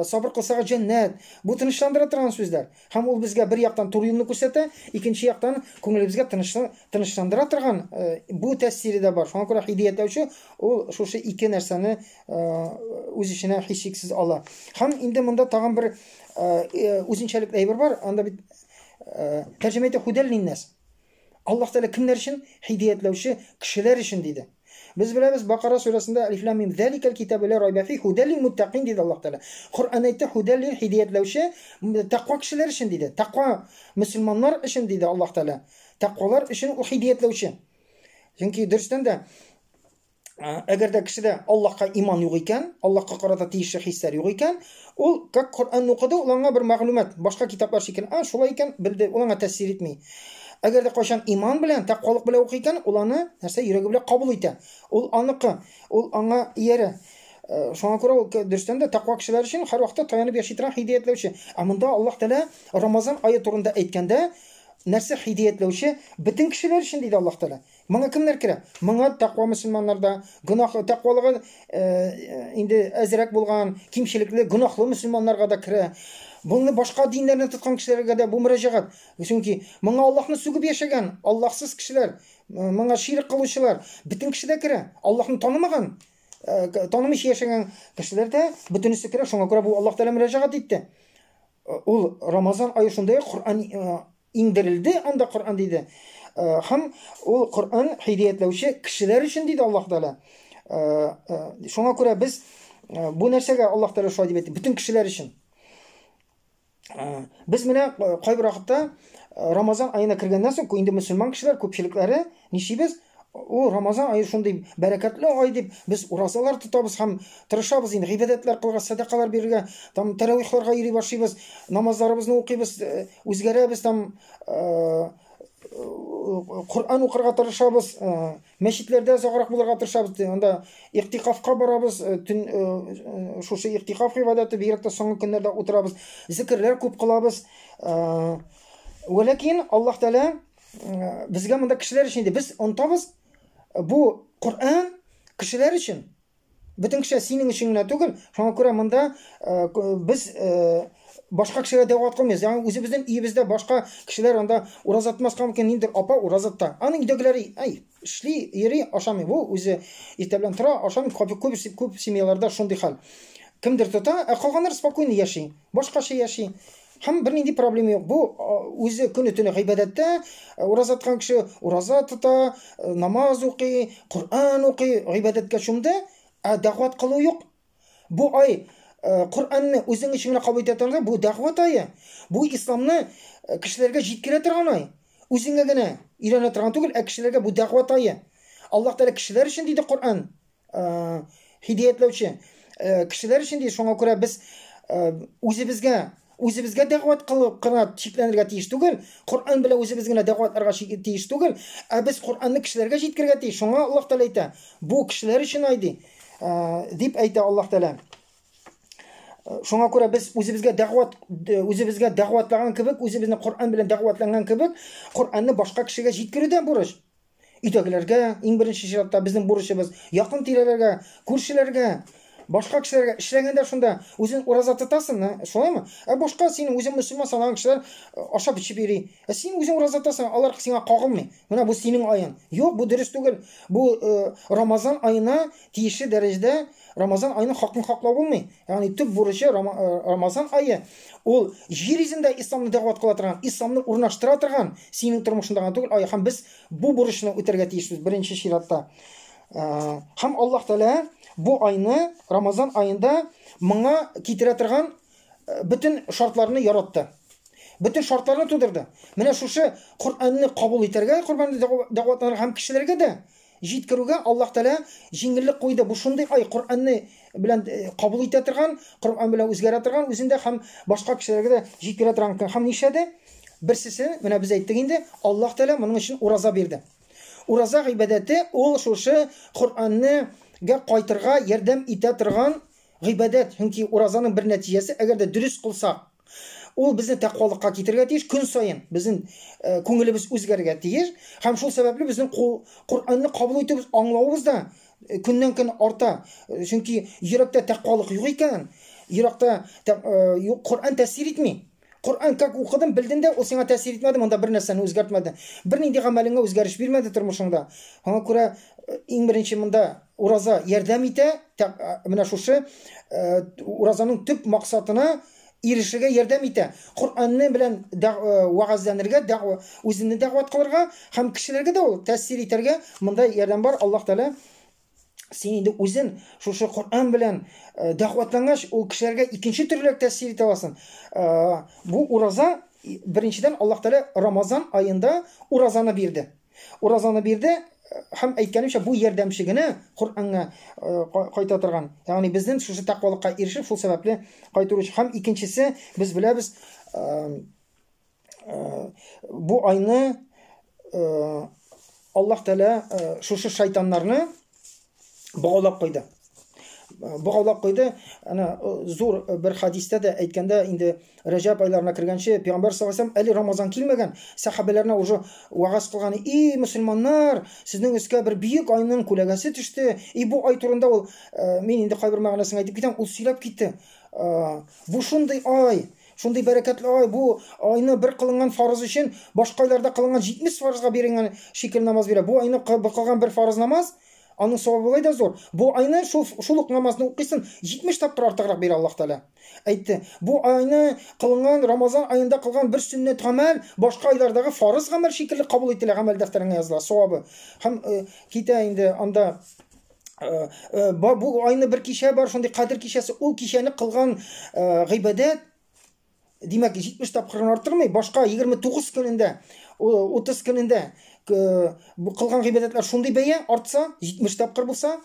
сабыр кылсагыз җәннәт. Бу тынычландыра торган сүзләр. Һәм ул безгә бер яктан туры юлны күрсәтә, икенче яктан күңелебезгә тынычландыра торган бу тәэсире дә бар. Шуңа күрә хидаятләүче ул шушы ике нәрсәне үз иченә һичшиксез ала. Һәм инде монда тагын бер үзенчәлекле әйбер бар. Анда бит тәрҗемә итә худәл линнәс. Аллаһ Тәгалә кемнәр өчен? Хидаятләүче кешеләр өчен диде. Без беләбез Бакара сүрәсендә Алиф Лам Мим заликал китабу ла райба фи худал лил муттакин диде Аллаһ Тәгалә. Коръан әйтә худал лил хидаятләүче тақва кешеләр өчен диде. Тақва мөселманнар өчен диде Аллаһ Тәгалә. Тақвалар өчен ул хидаятләүче. Чөнки дөрестән дә әгәр дә кешедә Аллаһка иман юк икән, Аллаһка карата тиешле хисләр юк икән, ул как Коръан укыды, ул аңа бер мәгълүмат, башка китаплар шикелле, шулай икән, белде, ул аңа тәэсир итми. Әгәр дә кайчан иман белән, тақвалык белән укый икән, ул аны нәрсә йөрәге белән кабул итә. Ул аныкы, ул аңа иярә. Шуңа күрә ул дөрестән дә тақва кешеләр өчен һәр вакытта таянып яши торган хидаятләүче. Монда Аллаһ Тәгалә Рамазан ае турында әйткәндә, нәрсә хидаятләүче бөтен кешеләр өчен диде Аллаһ Тәгалә. Моңа кемнәр керә? Моңа тақва мөселманнарда, гынаһлы тақвалыгы инде әзрәк булган, кимчелекле, гынаһлы мөселманнарга да керә. Буны башка диннәрне тоткан кешеләргә дә бу мөрәҗәгать. Чөнки моңа Аллаһны сүгеп яшәгән, Аллаһсыз кешеләр, моңа ширк кылучылар, бөтен кешеләр керә. Аллаһны танымаган, танымыйча яшәгән кешеләр дә бөтенесе керә. Шуңа күрә бу Аллаһ Тәгалә мөрәҗәгать итте. Ул Рамазан ае шундай Коръан иңдерелде, анда Коръан диде. Һәм ул Коръан хидаятләүче кешеләр өчен диде Аллаһ Тәгалә. Шуңа күрә без бу нәрсәгә Аллаһ Тәгалә шулай дип әйтте, бөтен кешеләр өчен. Без менә кайбер вакытта Рамазан аена кергәннән соң, инде мөселман кешеләр күпчелекләре нишибез? О, Рамазан ае шундый бәрәкәтле ай дип без уразалар тотабыз һәм тырышабыз инде гыйбадәтләр кылырга, садакалар бирергә, там тәравихларга йөри башлыйбыз, намазларыбызны укыйбыз, үзгәрәбез, там Коръан укырга тырышабыз, мәчетләрдә заграк булырга тырышабыз, анда иктикафка барабыз, шушы иктикаф гыйбадәте бигрәк тә соңгы көннәрдә утырабыз, зикрләр күп кылабыз. Ләкин Аллаһ Тәгалә безгә монда кешеләр өчен диде. Без онтабыз, бу Коръан кешеләр өчен. Бөтен кеше синең өчен генә түгел. Шуңа күрә монда без башка кешегә дәгъват кылмыйбыз. Ягъни үзебезнең өебездә башка кешеләр анда уразатмаска мөмкин, ниндер апа уразатта. Аның өйдәгеләре эшли, йөри, ашамый. Бу үзе иртә белән тора, ашамый. Күп семьяларда шундый хәл. Кемдер тота, калганнар спокойно яши, башкача яши. Һәм бернинди проблема юк. Бу үзе көне-төне гыйбадәттә, уразаткан кеше ураза тота, намаз укый, Коръан укый, гыйбадәткә чумды, дәгъват кылу юк. Бу ай Коръанны үзең өчен генә кабул итә торганда, бу дәгъват ае. Бу исламны кешеләргә җиткерә торган ай. Үзеңгә генә өйрәнә торган түгел, кешеләргә бу дәгъват ае. Аллаһ Тәгалә кешеләр өчен диде Коръан. Хидаятләүче кешеләр өчен диде. Шуңа күрә без үзебезгә Үзебезгә дәгъват кылып кына шикләнергә тиеш түгел. Коръан белән үзебез генә дәгъватларга тиеш түгел. Без Коръанны кешеләргә җиткергә тиеш. Шуңа Аллаһ Тәгалә әйтә. Бу кешеләр өчен айди. Дип әйтә Аллаһ Тәгалә. Шуңа күрә без үзебезгә дәгъватлаган кебек, үзебезне Коръан белән дәгъватланган кебек, Коръанны башка кешегә җиткерүдә бурыч. Өйдәгеләргә, иң беренче чиратта безнең бурычыбыз, якын тирәләргә, күршеләргә, башка кешеләргә эшләгәндә шунда үзен ураза тотасың, шулаймы? Башка син үзең мөселман санаган кешеләр ашап эчеп йөри. Син үзең ураза тотасың, алар сиңа кагылмый. Менә бу синең аең. Юк, бу дөрес түгел. Бу Рамазан аена тиешле дәрәҗәдә Рамазан аеның хакын хаклау булмый. Ягъни төп бурычы Рамазан ае. Ул җир йөзендә исламны дәгъват кыла торган, исламны урнаштыра торган синең тормышыңдагы түгел, ай һәм без бу бурычны үтәргә тиешбез беренче чиратта. Һәм Аллаһ Тәгалә бу айны Рамазан аенда моңа китерә торган bütün шартларны яратты. Bütün шартларны тудырды. Менә шушы Коръанны кабул итәргә, Коръанны дәгъватларга һәм кешеләргә дә җиткерүгә Аллаһ Тәгалә җиңеллек куйды. Бу шундый ай Коръанны белән кабул итә торган, Коръан белән үзгәрә торган, үзендә һәм башка кешеләргә дә җиткерә торган. Һәм нишәдә? Берсесе, менә без әйттек инде, Аллаһ Тәгалә моның өчен ураза бирде. Ураза гыйбадәте ул шушы Коръанны кайтырга ярдәм итә торган гыйбадәт. Чөнки уразаның бер нәтиҗәсе, әгәр дә дөрес кылсак, ул безне тәкъвалыкка китергә тиеш, көн саен безнең күңелебез үзгәргә тиеш. Һәм шул сәбәпле безнең Коръанны кабул итүбез, аңлавыбыз да көннән-көн арта. Чөнки йөрәктә тәкъвалык юк икән, йөрәктә Коръан тәэсир итми. Коръан как укыдым, белдем дә, ул сиңа тәэсир итмәде, монда бер нәрсәне үзгәртмәде. Бер нинди гамәлеңә үзгәреш бирмәде тормышыңда. Аңа күрә иң беренче монда ураза ярдәм итә, менә шушы уразаның төп максатына ирешергә ярдәм итә. Коръанны белән вагазланырга, үзенне дәгъват кылырга һәм кешеләргә дә ул тәэсир итәргә монда ярдәм бар. Аллаһ Тәгалә син инде үзен шушы Коръан белән дәгъватлангач, ул кешеләргә икенче төрлерәк тәэсир итә аласың. Бу ураза беренчедән Аллаһ Тәгалә Рамазан аенда уразаны бирде. Уразаны бирде һәм әйткәнемчә бу ярдәмче генә Коръанга кайта торган. Ягъни безнең шушы тәкъвалыкка ирешеп, шул сәбәпле кайтыручы. Һәм икенчесе, без беләбез, бу айны Аллаһ Тәгалә шушы шайтаннарны баглап куйды. Баглап куйды. Ана зур бер хадистә дә әйткәндә, инде Рәҗәб айларына кергәнче Пәйгамбәр саллаллаһу алейһи ва саллям әле Рамазан килмәгән, сахабаларына уже вагаз кылган: "И мөселманнар, сезнең өскә бер бөек айның күләгәсе төште." Бу ай турында ул, мин инде кайбер мәгънәсен әйтеп китәм, ул сөйләп китте. Бу шундый ай, шундый бәрәкәтле ай, бу айны бер кылынган фарыз өчен башка айларда кылынган 70 фарызга бирелгән шикел намаз бирә. Бу айны кылган бер фарыз намаз, аның савабы булай да зур. Бу айны шул ук намазны укыйсың, 70 тапкыр артыграк бирә Аллаһ Тәгалә. Әйтте, бу айны кылынган Рамазан аенда кылган бер сөннәт гамәл башка айлардагы фарыз гамәл шикелле кабул ителә, гамәл дәфтәренә языла, савабы. Һәм китә инде анда бу айны бер кичә бар, шундый кадер кичәсе, ул кичәне кылган гыйбадәт димәк 70 тапкырын артырмый, башка 29 көнендә, 30 көнендә бу кылган гыйбадәтләр шундый бәя артса, 70 тапкыр булса,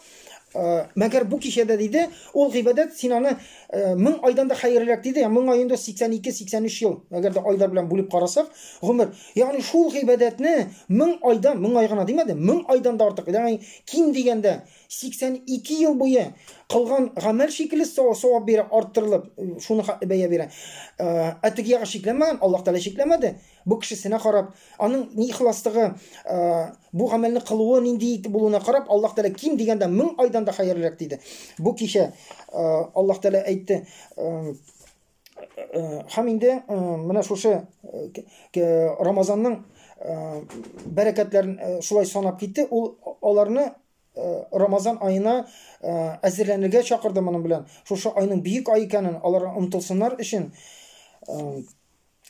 мәгәр бу кичәдә диде, ул гыйбадәт син аны 1000 айдан да хәерлерәк диде. 1000 айында 82-83 ел, әгәр дә айлар белән бүлеп карасак, гомер. Ягъни шул гыйбадәтне 1000 айдан, 1000 ай гына димәде, 1000 айдан да артык. Ягъни ким дигәндә 82 ел буе кылган гамәл шикелле савап бирә, арттырылып, шуны бәя бирә. Әтигә шикләмәгән, Аллаһ Тәгалә шикләмәде. Бу кешесенә карап, аның ни ихласлыгы, бу гамәлне кылуы нинди булуына карап, Аллаһ Тәгалә ким дигәндә 1000 айдан да хәерлерәк диде. Бу кичә Аллаһ Тәгалә әйтте. Һәм инде менә шушы Рамазанның бәрәкәтләрен шулай санап китте. Ул аларны Рамазан айына әзерләнергә чакырды моның белән. Шушы айның бөек ай икәнен алар онытылсыннар өчен.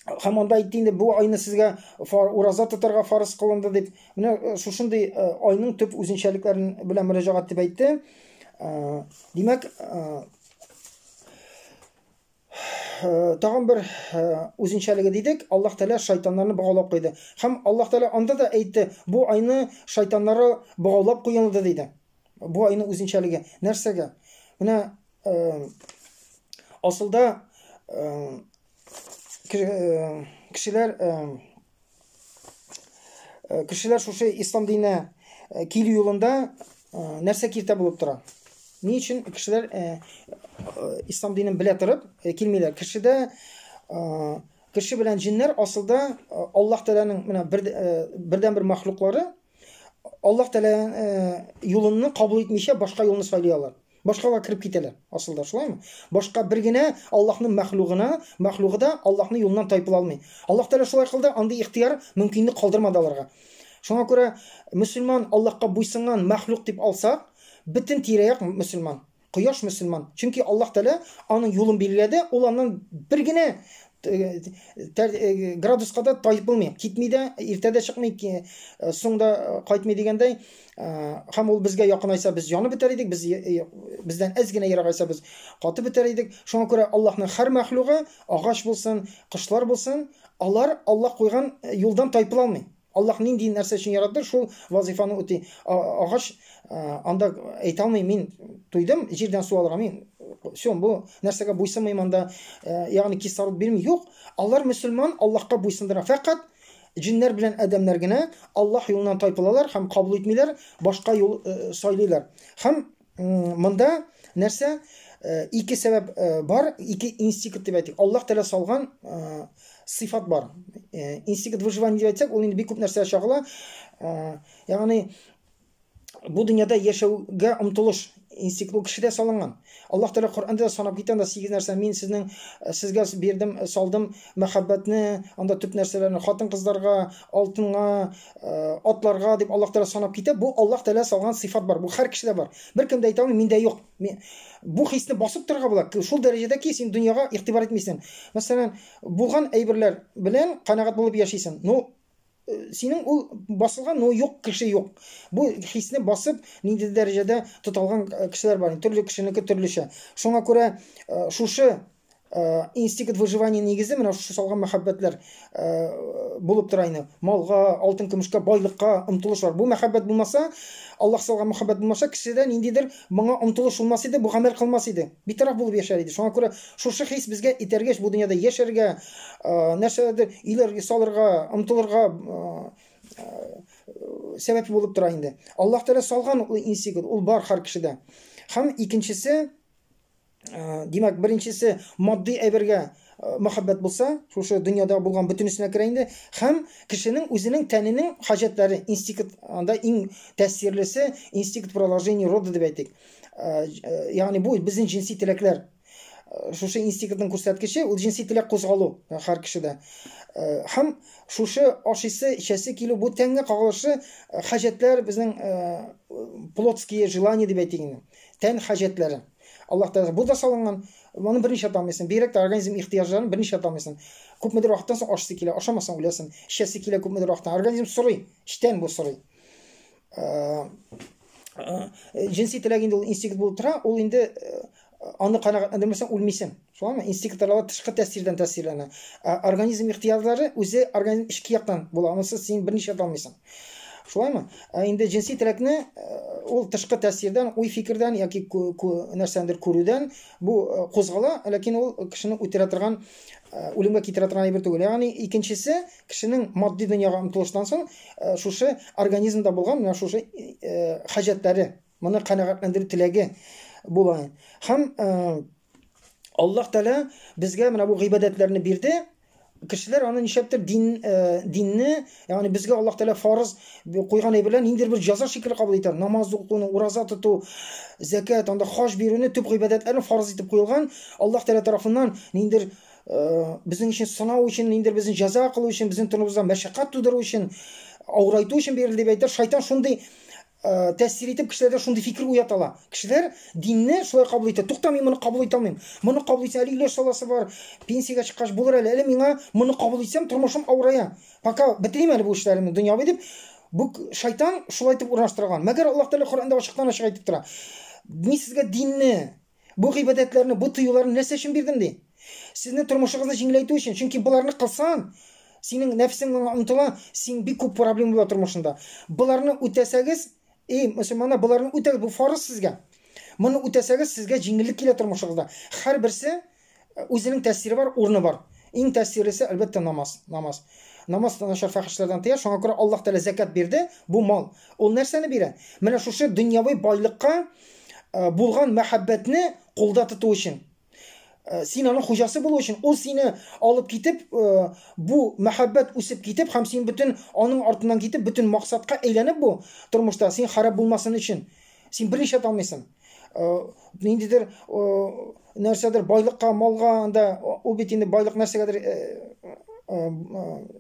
Һәм анда әйтте инде, бу айны сезгә ураза тотарга фарыз кылынды дип. Менә шушындый айның төп үзенчәлекләрен белән мөрәҗәгать итеп әйтте. Димәк, тагын бер үзенчәлеге дидек, Аллаһ Тәгалә шайтаннарны баглап куйды. Һәм Аллаһ Тәгалә анда да әйтте, бу айны шайтаннары баглап куелды диде. Бу айның үзенчәлеге нәрсәгә? Менә асылда кешеләр шушы ислам дине килү юлында нәрсә киртә булып тора. Ни өчен кешеләр ислам динен белә торып килмиләр? Кеше белән җиннәр асылда Аллаһ Тәгаләнең менә бердән-бер мәхлуклары Аллаһ Тәгалә юлын кабул итмичә башка юлны сайлыйлар. Башкага кирип китәләр. Асылда шулаймы? Башка бер генә Аллаһның мәхлугы да Аллаһның юлыннан тайпыла алмый. Аллаһ Тәгалә шулай кылды, андый ихтияр мөмкинлек калдырмады аларга. Шуңа күрә мөселман Аллаһка буйсынган мәхлук дип алсак, бөтен тирә-як мөселман, кояш мөселман. Чөнки Аллаһ Тәгалә аның юлын билгеләде, ул аннан бер генә градуска да тайпылмый, китми дә, иртәдә чыкмый, соңда кайтмый дигәндәй, һәм ул безгә якынайса без янып бетәр идек, бездән әз генә ерагайса без катып бетәр идек. Шуңа күрә Аллаһның һәр мәхлугы, агач булсын, кошлар булсын, алар Аллаһ куйган юлдан тайпыла алмый. Аллаһ нинди нәрсә өчен яратты, шул вазифаны үти. Агач анда әйтә алмый, мин туйдым, җирдән су алырга, мин бу нәрсәгә буйсынмыйм, анда ягъни кислород бирми. Юк, алар мөселман Аллаһка буйсындыра. Фақат җиннәр белән адәмнәр генә Аллаһ юлынан тайпылалар һәм кабул итмиләр, башка юл сайлыйлар. Һәм монда нәрсә? Ике сәбәп бар, ике инстинкт дип әйтик. Аллаһ Тәгалә салган сыйфат бар. Инстинкт выживания дип әйтсәк, ул инде бик күп нәрсә чагыла. Ягъни бу дөньяда яшәүгә омтылыш инстинкт ул кешедә салынган. Аллаһ Тәгалә Коръәндә санап киткән 8 нәрсә, мин сезгә бирдем, салдым мәхәббәтне, анда төп нәрсәләрне, хатын-кызларга, алтынга, атларга дип Аллаһ Тәгалә санап китә. Бу Аллаһ Тәгалә салган сыйфат бар. Бу һәр кешедә бар. Беркем дә әйтә алмый, миндә юк. Бу хисне басып торырга була. Шул дәрәҗәдә ки син дөньяга игътибар итмисең. Мәсәлән, булган әйберләр белән канәгать булып яшисең. Синең ул басылган, юк кеше юк. Бу хисне басып нинди дәрәҗәдә тоталган кешеләр бар. Төрле кешенеке төрлечә. Шуңа күрә шушы инстинкт выживания нигезе менә шушы салган мәхәббәтләр булып тора инде. Малга, алтын, көмешкә, байлыкка омтылыш бар. Бу мәхәббәт булмаса, Аллаһ салган мәхәббәт булмаса, кешедә ниндидер моңа омтылыш булмас иде, бу гамәл кылмас иде. Битараф булып яшәр иде. Шуңа күрә шушы хис безгә итәргәч бу дөньяда яшәргә, нәрсәдер иләргә салырга, омтылырга сәбәп булып тора инде. Аллаһ Тәгалә салган ул инстинкт, ул бар һәр кешедә. Һәм икенчесе, димәк, беренчесе матди әйбергә мәхәббәт булса, шушы дөньяда булган бөтенесенә керә инде, һәм кешенең үзенең тәненең хаҗәтләре, инстинкт, анда иң тәэсирлесе инстинкт продолжения рода дип әйтик. Ягъни бу безнең җинси теләкләр. Шушы инстинктның күрсәткече ул җинси теләк кузгалу һәр кешедә. Һәм шушы ашыйсы, ичәсе килү, бу тәнгә кагылышы хаҗәтләр, безнең плотские желания дип әйтик инде. Тән хаҗәтләре. Аллаһ Тәгалә бу да салынган. Моны берничә атамыйсың. Бигрәк тә организм ихтыяҗларын берничә атамыйсың. Күпмедер вакыттан соң ашыйсы килә, ашамасаң үләсең. Ичәсе килә күпмедер вакыттан. Организм сорый, иштән бу сорый. Җинси теләк инде ул инстинкт булып тора, ул инде аны канәгатьләндермәсәң үлмисең. Шулаймы? Инстинктлар тышкы тәэсирдән тәэсирләнә. Организм ихтыяҗлары үзе организм ички яктан була. Анысы син берничә атамыйсың. Шулаймы? Инде җинси теләкне ул тышкы тәэсирдән, уй фикердән яки нәрсәндер күрүдән бу кузгала, ләкин ул кешене үтерә торган, үлемгә китерә торган әйбер түгел. Ягъни икенчесе, кешенең матди дөньяга омтылыштан соң шушы организмда булган менә шушы хаҗәтләре, моны канәгатьләндерү теләге була. Һәм Аллаһ Тәгалә безгә менә бу гыйбадәтләрне бирде. Кешеләр аны нишәптер динне, ягъни безгә Аллаһ Тәгалә фарыз куйган әйберләр ниндидер бер җәза шикелле кабул итә. Намаз укуны, ураза тоту, закат, анда хаҗ бирүне, төп гыйбадәтләрне фарыз итеп куелган. Аллаһ Тәгалә тарафыннан ниндидер безнең өчен сынау өчен, ниндидер безне җәза кылу өчен, безнең тормышыбызда мәшәкать тудыру өчен, авырайту өчен бирелде дип әйтер. Шайтан шундый тәэсир итеп кешеләрдә шундый фикер уятала. Кешеләр динне шулай кабул итә. Тукта, мин моны кабул итә алмыйм. Моны кабул итсәм, әле илеш саласы бар, пенсиягә чыккач булыр әле миңа моны кабул итсәм, тормышым авырая. Пока бетерим әле бу эшләремне дөньяви дип, бу шайтан шулай итеп урнаштырган. Мәгәр Аллаһ Тәгалә Коръәндә ачыктан ачык әйтеп тора. Мин сезгә динне, бу гыйбадәтләрне, бу тыюларны нәрсә өчен бирдем ди? Сезнең тормышыгызны җиңеләйтү өчен. Чөнки буларны кылсаң, синең нәфсең омтыла, син бик күп проблема була тормышында. Буларны үтәсәгез, мөселманнар, буларны үтәгез, бу фарыз сезгә. Моны үтәсәгез, сезгә җиңеллек килә тормышыгызда. Һәр берсе үзенең тәэсире бар, урыны бар. Иң тәсирлесе әлбәттә намаз. Намаз нашар фахишлардан тыя. Шуңа күрә Аллаһ Тәала закат бирде. Бу мал. Ул нәрсәне бирә? Менә шушы дөньяви байлыкка булган мәхәббәтне кулда тоту өчен. Син аның хуҗасы булу өчен, ул сине алып китеп, бу мәхәббәт үсеп китеп, һәм син бөтен аның артыннан китеп, бөтен максатка әйләнеп бу тормышта син харап булмасын өчен. Син берничә алмыйсың. Ниндидер нәрсәдер байлыкка, малга, анда ул бит инде байлык нәрсәгәдер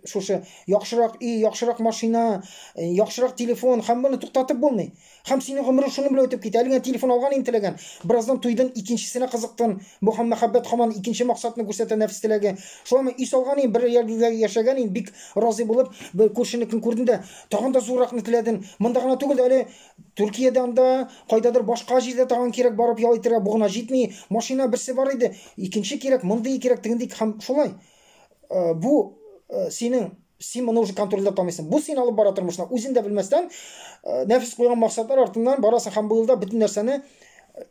шушы яхшырак үй, яхшырак машина, яхшырак телефон, һәм моны туктатып булмый. Һәм синең гомерең шуны белән үтеп китә. Әлегә телефон алган интелеген, бераздан туйдан икенчесенә кызыктың. Бу һәм мәхәббәт һаман икенче максатны күрсәтә нәфс теләге. Шулай үй салган ин, бер ярдә яшәгән ин, бик разый булып, бер күршенекен күрдең дә, тагын да зурракны теләдең. Монда гына түгел, әле Төркиядә анда кайдадыр башка җирдә тагын кирәк барып ял итәргә, бу гына җитми. Машина берсе бар иде, икенче кирәк, монда кирәк дигәндәй һәм шулай. Бу син моны уже контрольдә тотмыйсың. Бу син алып бара тормышна үзең дә белмәстән, нәфис куйган максатлар артыннан барасың һәм бу елда бөтен нәрсәне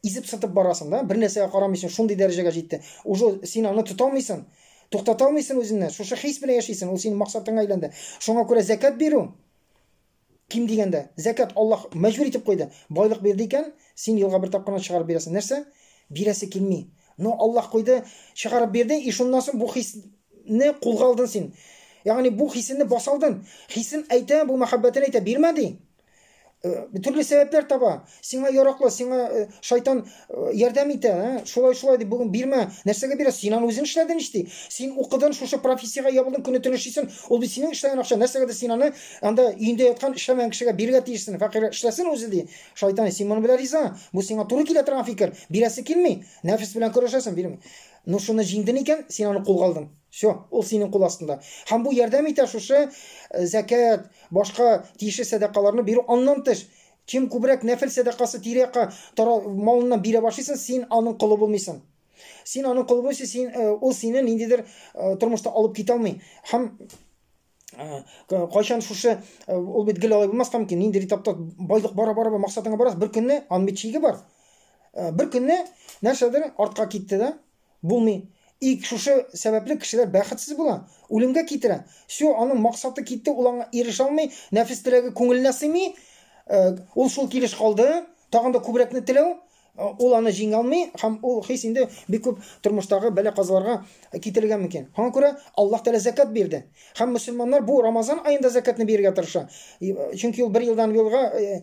изеп сатып барасың да. Бер нәрсәгә карамыйсың, шундый дәрәҗәгә җитте. Уже син аны тота алмыйсың. Туктата алмыйсың үзеңне. Шушы хис белән яшисең, ул синең максатыңа әйләнде. Шуңа күрә закат бирү ким дигәндә, закат Аллаһ мәҗбүр итеп куйды. Байлык бирде икән, син елга бер тапкырны чыгарып бирәсең. Нәрсә? Бирәсе килми. Но Аллаһ куйды, чыгарып бирде, и шуннан соң бу хисне кулга алдың син. Ягъни бу хисне басалдың. Хисен әйтә, бу мәхәббәтен әйтә, бирмәди. Төрле сәбәпләр таба. Сиңа яраклы, сиңа шайтан ярдәм итә, шулай дип бүген бирмә. Нәрсәгә бирә? Син аны үзең эшләдең ишти. Син укыдың, шушы профессиягә ябылдың, көне төн эшлисең. Ул бит синең эшләгән акча. Нәрсәгә дә син аны анда өендә яткан эшләмәгән кешегә бирергә тиешсең. Фәкыйрь эшләсен үзе ди. Шайтан син моны белән риза. Бу сиңа туры килә торган фикер. Бирәсе килми. Нәфис белән көрәшәсең, бирми. Но шуны җиңдең икән, син аны кулга алдың. Всё, ул синең кул астында. Һәм бу ярдәм итә шушы закат, башка тиешле садакаларны бирү аннан тыш. Ким күбрәк нәфил садакасы тирәккә малыннан бирә башлыйсың, син аның кулы булмыйсың. Син аның кулы булсаң, син ул сине ниндидер тормышта алып китә алмый. Һәм кайчан шушы ул бит гел алай булмаска мөмкин. Ниндидер этапта байлык бара максатыңа барасың, бер көнне аның бит чиге бар. Бер көнне нәрсәдер артка китте дә, булмый. И шушы сәбәпле кешеләр бәхетсез була, үлемгә китерә. Всё, аның максаты китте, ул аңа ирешә алмый, нәфис теләге күңеленә сыймый. Ул шул килеш калды, тагын да күбрәкне теләү, ул аны җиңә алмый, һәм ул хис инде бик күп тормыштагы бәла-казаларга китерергә мөмкин. Һәм күрә Аллаһ Тәала закат бирде. Һәм мөселманнар бу Рамазан аенда закатны бирергә тырыша. Чөнки ул бер елдан елга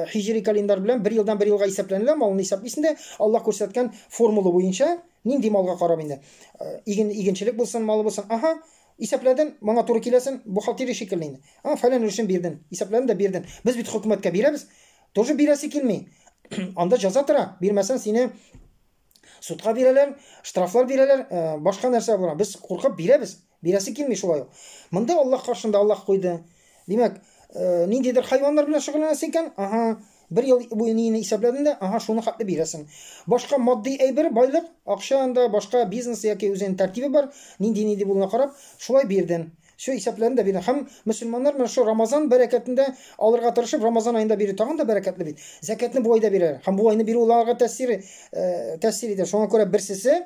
хиҗри календар белән бер елдан бер елга исәпләнелә, малны исәплисендә Аллаһ күрсәткән формула буенча нинди малга карап инде. Игенчелек булсын, малы булсын. Аха, исәпләдең, моңа туры киләсен, бу хатиры шикелле инде. Фәлән өлешен бирдең, исәпләдең дә бирдең. Без бит хөкүмәткә бирәбез. Тоже бирәсе килми. Анда җәза тора. Бирмәсәң сине судка бирәләр, штрафлар бирәләр, башка нәрсә була. Без куркып бирәбез. Бирәсе килми шулай. Монда Аллаһ каршында Аллаһ куйды. Димәк, ниндидер хайваннар белән шөгыльләнәсең икән, аха, бер ел буена исәпләдең дә, аха, шуны хәтле бирәсең. Башка матди әйбер, байлык, акча анда, башка бизнес яки үзенең тәртибе бар, нинди булуына карап, шулай бирдең. Шо исәпләрен дә бирдең. Һәм мөселманнар менә шу Рамазан бәрәкәтендә алырга тырышып, Рамазан аенда бирү тагын да бәрәкәтле бит. Закатны бу айда бирәләр. Һәм бу айны бирү уларга тәэсир итә. Шуңа күрә берсесе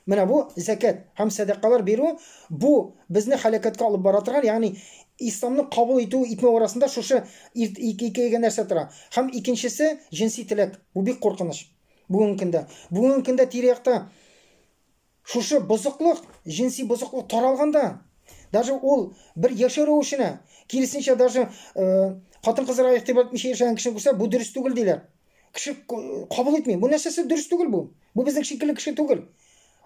менә бу закат һәм садакалар бирү, бу безне халакатка алып бара торган, ягъни исламны кабул итү итмәү арасында шушы ике нәрсә тора. Һәм икенчесе җинси теләк. Бу бик куркыныч. Бүгенге көндә тирәккә шушы бозыклык, җинси бозыклык таралганда, даже ул бер яшәү рәвешенә, киресенчә даже хатын-кызларга игътибар итмичә яшәгән кешене күрсә, бу дөрес түгел диләр. Кеше кабул итми. Бу нәрсәсе дөрес түгел бу. Бу безнең шикелле кеше түгел.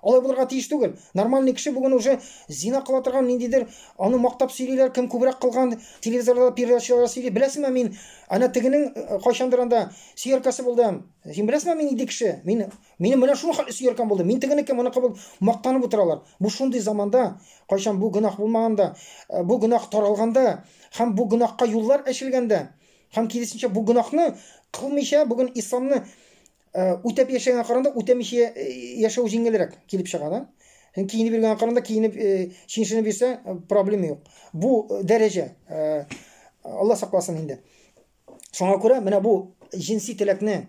Алай булырга тиеш түгел. Нормальный кеше бүген уже зина кыла торган, ниндидер аны мактап сөйлиләр, кем күбрәк кылган, телевизорда передачалар сөйли. Беләсеңме, мин ана тегенең кайчандыр анда сөйәркәсе булдым. Син беләсеңме, мин иде кеше. Мине менә шуны хәтле сөйәркәм булды. Мин тегенеке моны кабул мактанып утыралар. Бу шундый заманда, кайчан бу гынах булмаганда, бу гынах таралганда, һәм бу гынахка юллар ачылганда, һәм киресенчә бу гынахны кылмыйча бүген исламны үтәп яшәгән каранда үтәмичә яшәү җиңелрәк килеп чыга да. Киенеп биргән каранда киенеп чиншыны бирсә проблема юк. Бу дәрәҗә. Алла сакласын инде. Шуңа күрә менә бу җинси теләкне,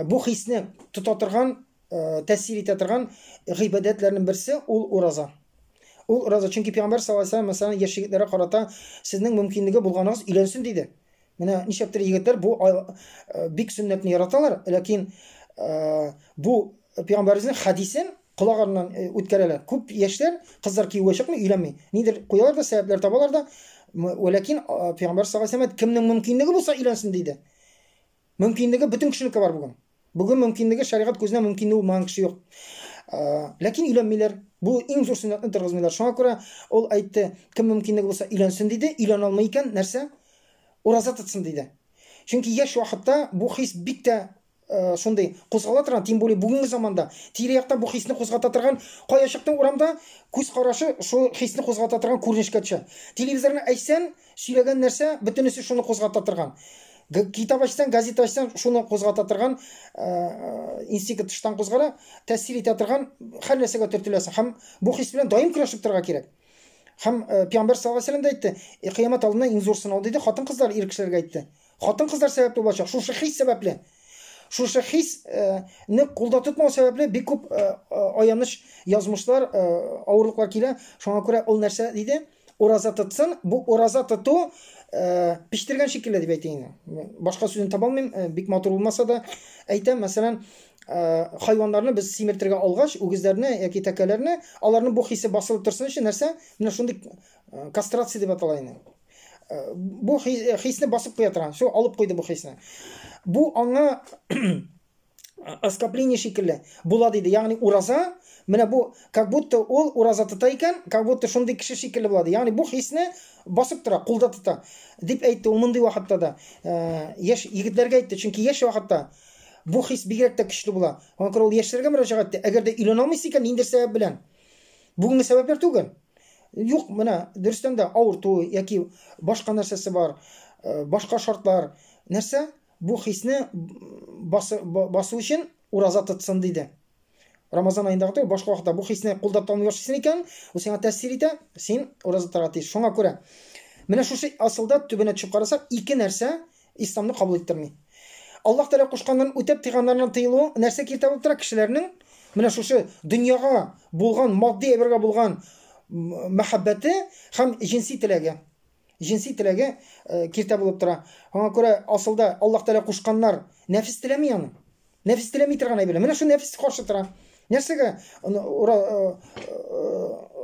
бу хисне тота торган, тәэсир итә торган гыйбадәтләрнең берсе ул ураза. Ул ураза, чөнки Пәйгамбәр саллаллаһу алейһи ва сәлләм мәсәлән яшь егетләргә карата сезнең мөмкинлеге булганыгыз өйләнсен диде. Менә ничәктер егетләр бу бик сөннәтне яраталар, ләкин бу Пәйгамбәрнең хадисен колагарыннан үткәрәләр. Күп яшьләр кызлар киюгә чыкмый, өйләнми. Нидер куялар да, сәбәпләр табалар да, ләкин Пәйгамбәр саллаллаһу алейһи ва сәлләм кемнең мөмкинлеге булса өйләнсен диде. Мөмкинлеге бөтен кешенеке бар бүген. Бүген мөмкинлеге шәригать күзенә мөмкинлеге булмаган кеше юк. Ләкин өйләнмиләр. Бу иң зур сөннәтне торгызмыйлар. Шуңа күрә ул әйтте, кем мөмкинлеге булса өйләнсен диде, өйләнә алмый икән, нәрсә? Ураза тотсын диде. Чөнки яшь вакытта бу хис бик тә шундый кузгала торган, тем более бүгенге заманда тирә-якта бу хисне кузгата торган, кая чыктың урамда күз карашы шул хисне кузгата торган күренешкә төшә. Телевизорны әйтсәң, сөйләгән нәрсә бөтенесе шуны кузгата торган. Китап ачсаң, газета ачсаң, шуны кузгата торган, инстинкт тыштан кузгала, тәэсир итә торган һәр нәрсәгә төртеләсең. Һәм бу хис белән даим көрәшеп торырга кирәк. Һәм Пәйгамбәр саллаллаһу алейһи ва сәлләм әйтте, кыямәт алдында иң зур сынау диде, хатын-кызлар ир кешеләргә әйтте. Хатын-кызлар сәбәпле булачак, шушы хис сәбәпле. Шушы хисне кулда тотмау сәбәпле бик күп аяныч язмышлар, авырлыклар килә. Шуңа күрә ул нәрсә диде, ураза тотсын. Бу ураза тоту пиштергән шикелле дип әйтәйин. Башка сүзен таба алмыйм, бик матур булмаса да әйтәм. Мәсәлән, хайваннарны без симертергә алгач, үгезләрне яки тәкәләрне, аларның бу хисе басылып торсын өчен нәрсә? Менә шундый кастрация дип аталайны. Бу хисне басып куя торган. Шу алып куйды бу хисне. Бу аңа оскопление шикелле була диде. Ягъни ураза, менә бу как будто ул ураза тота икән, как будто шундый кеше шикелле була. Ягъни бу хисне басып тора, кулда тота. Дип әйтте ул мондый вакытта да. Яшь егетләргә әйтте, чөнки яшь вакытта бу хис бигрәк тә көчле була. Аңа күрә ул яшьләргә мөрәҗәгать итте. Әгәр дә өйләнә алмыйсың икән, ниндер сәбәп белән? Бүгенге сәбәпләр түгел. Юк, менә дөрестән дә авырту яки башка нәрсәсе бар, башка шартлар. Нәрсә? Бу хисне басу өчен ураза тотсын диде. Рамазан аендагы башка вакытта бу хисне кулдап алмый башлыйсың икән, ул сиңа тәэсир итә, син ураза торырга тиеш. Шуңа күрә менә шушы асылда төбенә төшеп карасак, ике нәрсә исламны кабул иттерми. Аллаһ Тәала кушканнан үтәп тыйганнардан тыелу нәрсә киртә булып тора кешеләрнең менә шушы дөньяга булган, матди әйбергә булган мәхәббәте һәм җинси теләге. Җинси теләге киртә булып тора. Аңа күрә асылда Аллаһ Тәала кушканнар нәфис теләми аны. Нәфис теләми торган әйберләр. Менә шу нәфис каршы тора. Нәрсәгә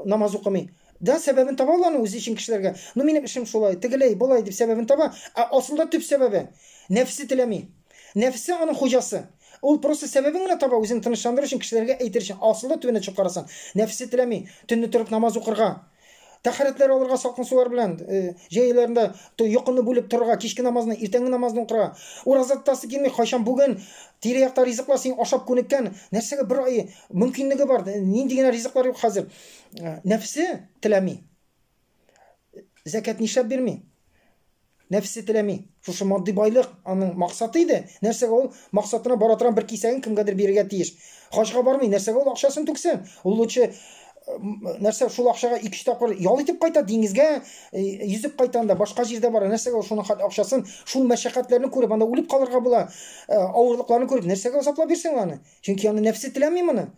намаз укымый? Да сәбәбен таба алган үзе өчен кешеләргә. Ну минем эшем шулай, тегеләй, булай дип сәбәбен таба. Асылда төп сәбәбе нәфси теләми. Нәфсе аның хуҗасы. Ул просто сәбәбен генә таба, үзен тынычландырыр өчен кешеләргә әйтер өчен. Асылда төбенә чыгып карасаң, нәфсе теләми, төнне торып намаз укырга, тәһарәтләр алырга салкын сулар белән, җәйләрендә йокыны бүлеп торырга, кичке намазны, иртәнге намазны укырга, ураза тотасы килми, кайчан бүген тирә-якта ризыклар син ашап күнеккән, нәрсәгә бер ай мөмкинлеге бар, нинди генә ризыклар юк хәзер. Нәфсе теләми. Закат нишләп бирми? Нәфсе теләми. Шушы матди байлык аның максаты иде. Нәрсәгә ул максатына бара торган бер кисәген кемгәдер бирергә тиеш. Хаҗга бармый, нәрсәгә ул акчасын түксен? Ул лучше нәрсә шул акчага 2-3 тапкыр ял итеп кайта, диңгезгә йөзеп кайтанда, башка җирдә бара. Нәрсәгә ул шуның акчасын, шул мәшәкатьләрне күреп, анда үлеп калырга була, авырлыкларны күреп, нәрсәгә саклап бирсен аны? Чөнки аны нәфсе теләми моны.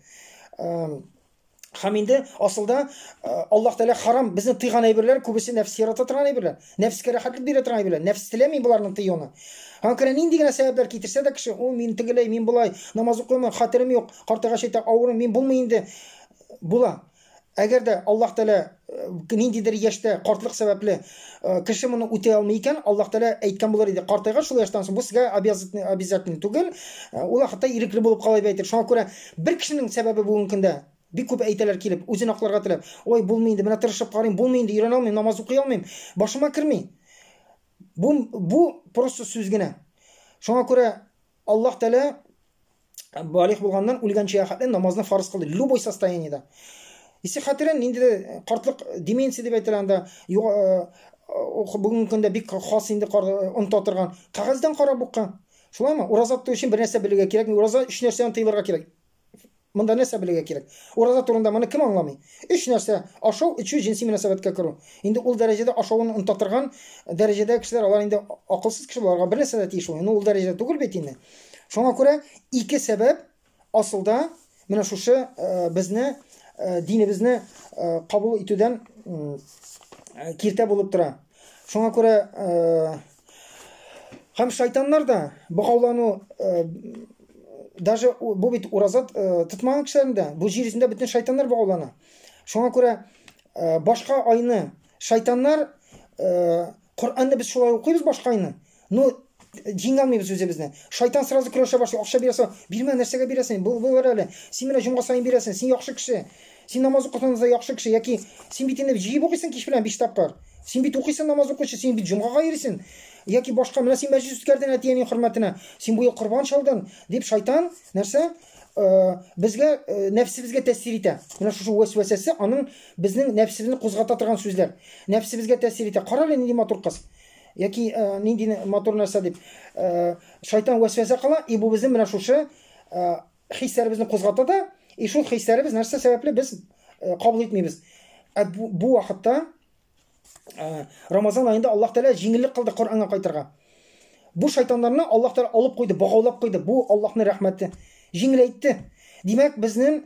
Һәм инде асылда Аллаһ Тәала харам безне тыйган әйберләр күбесе нәфс ярата торган әйберләр. Нәфскә рәхәтлек бирә торган әйберләр. Нәфс теләми буларның тыюны. Һәм кирә нинди генә сәбәпләр китерсә дә кеше, ул мин тегеләй, мин булай, намаз укыймын, хәтерем юк, картага шәйтә авырым, мин булмый инде. Була. Әгәр дә Аллаһ Тәала ниндидер яшьтә картлык сәбәпле кеше моны үтә алмый икән, Аллаһ Тәала әйткән булыр иде. Картайгач шул яшьтән соң бу сезгә обязательно түгел. Ул хәтта ирекле булып калай әйтер. Шуңа күрә бер кешенең сәбәбе бүгенге көндә бик күп әйтәләр килеп, үзен акларга теләп, ой булмый инде, менә тырышып карыйм, булмый инде, өйрәнә алмыйм, намаз укый алмыйм, башыма керми. Бу просто сүз генә. Шуңа күрә Аллаһ Тәала балигъ булганнан үлгәнчә хәтле намазны фарыз кылды, любой состояниедә. Исе хәтерен инде картлык деменция дип әйтәләр анда, бүгенге көндә бик хас инде оныта торган. Кагаздан карап уккан. Шулаймы? Ураза тоту өчен бер нәрсә белергә кирәк, ураза 3 нәрсәдән тыелырга кирәк. Монда нәрсә белергә кирәк? Ураза турында моны кем аңламый? 3 нәрсә: ашау, ичү, җинси мөнәсәбәткә керү. Инде ул дәрәҗәдә ашауын оныта торган дәрәҗәдә кешеләр, алар инде акылсыз кеше буларга бер нәрсә дә тиеш ул. Ул дәрәҗәдә түгел бит инде. Шуңа күрә ике сәбәп асылда менә шушы безне dinimizni qabul etүдән киртә булып тора. Шуңа күрә һәм шайтаннар да богаулану даже бу бит уразат тотмаган кешеләрдә бу җир йөзендә бөтен шайтаннар богаулана. Шуңа күрә башка айны шайтаннар Коръәнне без шулай укыйбыз башка айны. Ну җиңә алмыйбыз үзебезне. Шайтан сразу көрәшә башлый, акча бирәсә, бирмә, нәрсәгә бирәсең? Бу бер әле. Син менә җомга сайын бирәсең, син яхшы кеше. Син намаз укысаң яхшы кеше, яки син бит инде җыеп укыйсың кич белән 5 тапкыр. Син бит укыйсың намаз укучы, син бит җомгага йөрисең. Яки башка менә син мәҗлес үткәрдең әтиянең хөрмәтенә. Син бу ел корбан чалдың дип шайтан нәрсә? Безгә нәфсебезгә тәэсир итә. Менә шушы вәсвәсәсе аның безнең нәфсебезне кузгата торган сүзләр. Нәфсебезгә тәэсир итә. Кара әле нинди матур кыз. Яки нинди матур нәрсә дип шайтан вәсвәсә кыла, и бу безнең менә шушы хисләребезне кузгата да, и шул хисләребез нәрсә сәбәпле без кабул итмибез. Бу вакытта Рамазан айында Аллаһ Тәала җиңеллек кылды Коръәнгә кайтырга. Бу шайтаннарны Аллаһ Тәала алып куйды, багаулап куйды. Бу Аллаһның рәхмәте. Җиңеләйтте. Димәк, безнең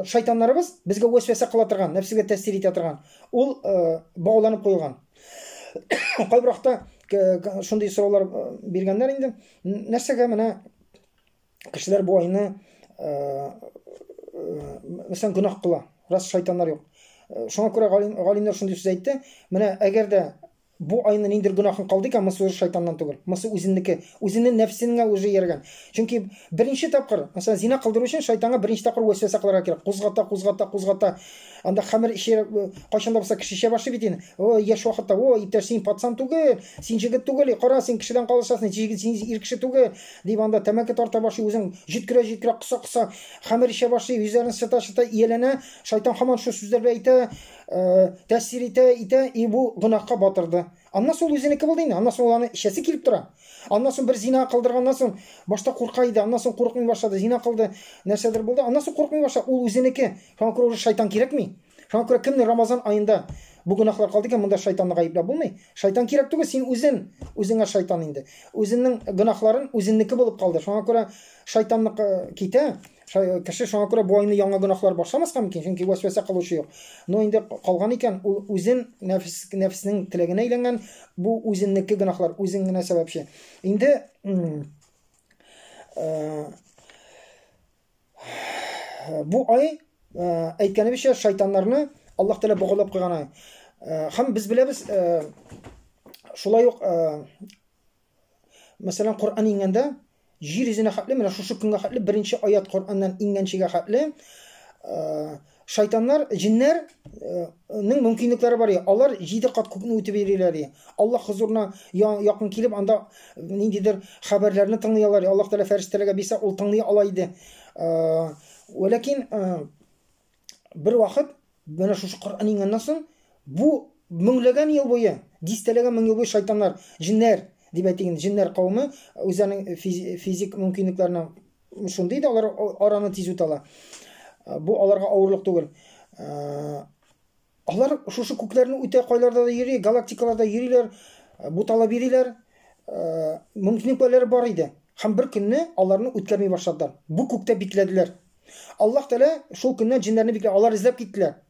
шайтаннарыбыз безгә вәсвәсә кыла торган, нәфсегә тәэсир итә торган. Ул багауланып куйган. Кайбер вакытта шундый сораулар биргәннәр инде. Нәрсәгә менә кешеләр бу айны мәсәлән гөнаһ кыла. Раз шайтаннар юк. Шуңа күрә галимнәр шундый сүз әйтте. Менә әгәр дә бу айны ниндер гөнаһын кылды икән, мосы шайтаннан түгел. Мосы үзеннеке, үзенең нәфсенеңә үзе ярган. Чөнки беренче тапкыр, мәсәлән, зина кылдыру өчен шайтанга беренче тапкыр вәсвәсә кылырга кирәк. Кузгата. Анда хәмер ише кайчанда булса кеше эчә башлый бит инде. О, яшь вакытта, о, иптәш син патсан түгел, син җегет түгел, кара син кешедән калышасың, син ир кеше түгел. Дип анда тәмәке тарта башлый, үзең җиткерә кыса, хәмер ише башлый, үзләрен сыта ияләнә. Шайтан һаман шу сүзләрне әйтә, тәэсир итә, и бу гөнаһка батырды. Аннан соң үзенеке булды инде. Аннан соң аны ишәсе килеп тора. Аннан соң бер зина кылдырганнан соң башта курка иде. Аннан соң куркмый башлады. Зина кылды, нәрсәдер булды. Аннан соң куркмый башлады. Ул үзенеке. Шуңа күрә шайтан кирәкми. Шуңа күрә кемне Рамазан айында бу гөнаһлар кылды икән, монда шайтанны гаепләп булмый. Шайтан кирәк түгел, син үзеңә шайтан инде. Үзенең гөнаһларын үзенеке булып калды. Шуңа күрә шайтанныкы китә. Кеше шуңа күрә бу айны яңа гөнаһлар башламаска мөмкин, чөнки вәсвәсә кылучы юк. Но инде калган икән, ул үзен нәфснең теләгенә әйләнгән, бу үзеннеке гөнаһлар, үзең генә сәбәпче. Инде бу ай әйткәнебезчә шайтаннарны Аллаһ Тәала богаулап куйган ай. Һәм без беләбез, шулай ук мәсәлән Коръән иңгәндә җир йөзенә хәтле, менә шушы көнгә хәтле беренче аят Коръәннан иңгәнчегә хәтле шайтаннар, җиннәрнең мөмкинлекләре бар. Алар 7 кат күкне үтеп йөриләр. Аллаһ хузурына якын килеп, анда ниндидер хәбәрләрне тыңлыйлар. Аллаһ Тәала фәрештәләргә бирсә, ул тыңлый ала иде. Ләкин бер вакыт менә шушы Коръән иңгәннән соң бу меңләгән ел буе, дистәләгән мең ел буе шайтаннар, җиннәр дип әйтегез, җиннәр кавымы үзләренең физик мөмкинлекләренә шундый да алар араны тиз үтәләр. Бу аларга авырлык түгел. Алар шушы күкләрне үтә кайларда да йөри, галактикаларда йөриләр, бутала бириләр. Мөмкинлекләре бар иде. Һәм бер көнне аларны үткәрмәй башладылар. Бу күктә бикләделәр. Аллаһ Тәала шул көннән җиннәрне бикләде, алар эзләп киттеләр.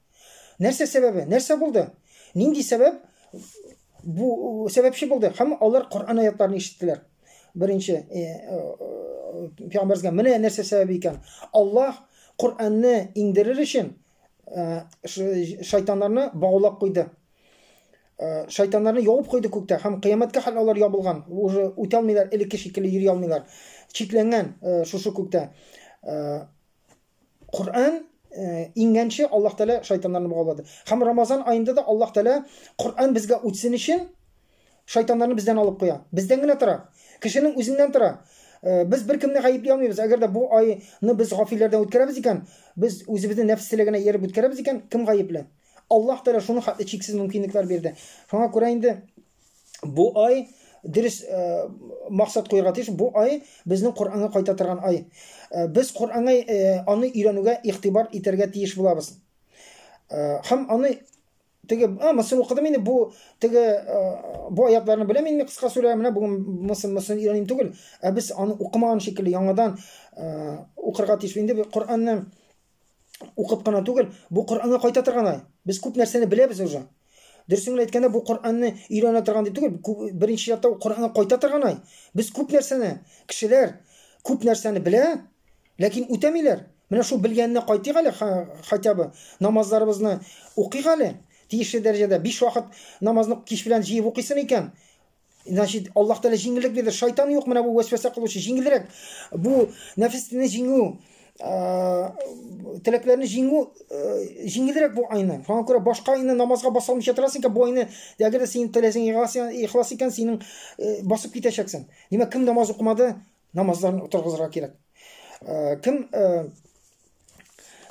Нәрсә сәбәбе? Нәрсә булды? Нинди сәбәп? Бу сәбәпче булды. Һәм алар Коръән аятларын ишеттеләр. Беренче пәйгамбәргә менә нәрсә сәбәбе икән. Аллаһ Коръәнне иңдерер өчен шайтаннарны баглап куйды. Шайтаннарны ябып куйды күктә, һәм кыямәткә хәл алар ябылган. Уже үтә алмыйлар, элекке шикелле йөри алмыйлар. Чикләнгән шушы күктә. Коръән иңгәнче Аллаһ Тәала шайтаннарны баглады. Һәм Рамазан айында да Аллаһ Тәала Коръән безгә үтсен өчен шайтаннарны бездән алып куя. Бездән генә тора. Кешенең үзеннән тора. Без бер кемне гаепли алмыйбыз. Әгәр дә бу айны без гафилләрдән үткәрәбез икән, без үзебезнең нәфселегенә ярып үткәрәбез икән, кем гаепле? Аллаһ Тәала шуны хәтле чиксез мөмкинлекләр бирде. Шуңа күрә инде бу ай дөрес максат куярга тиеш. Бу ай безнең Коръәнгә кайта торган ай. Без Коръәнгә аны өйрәнүгә игътибар итәргә тиеш булабыз. Һәм аны теге мәсәл укыдым инде бу аятларны беләм инде кыска сүрә менә бүген мәсәл өйрәним түгел. Без аны укымаган шикелле яңадан укырга тиеш. Инде Коръәнне укып кына түгел, бу Коръанга кайта торган. Без күп нәрсәне беләбез уже. Дөресен әйткәндә, бу Коръанны өйрәнә торган дип түгел, беренче ятта Коръанга кайта торган. Без күп нәрсәне, кешеләр күп нәрсәне белә, ләкин үтәмиләр. Менә шул белгәнне кайтыйк әле, хотя бы намазларыбызны укыйк әле. Тиешле дәрәҗәдә 5 вакыт намазны кич белән җыеп укыйсын икән. Значит, Аллаһ Тәала җиңеллек бирде. Шайтан юк, менә бу вәсвәсә кылучы җиңелрәк. Бу нәфесне җиңү, теләкләрне җиңү җиңелрәк бу айны. Шуңа күрә башка айны намазга баса алмыйча торасың икән, бу айны әгәр дә син теләсәң ихлас икән, синең басып китәчәксең. Димәк, кем намаз укымады, намазларын торгызырга кирәк. Кем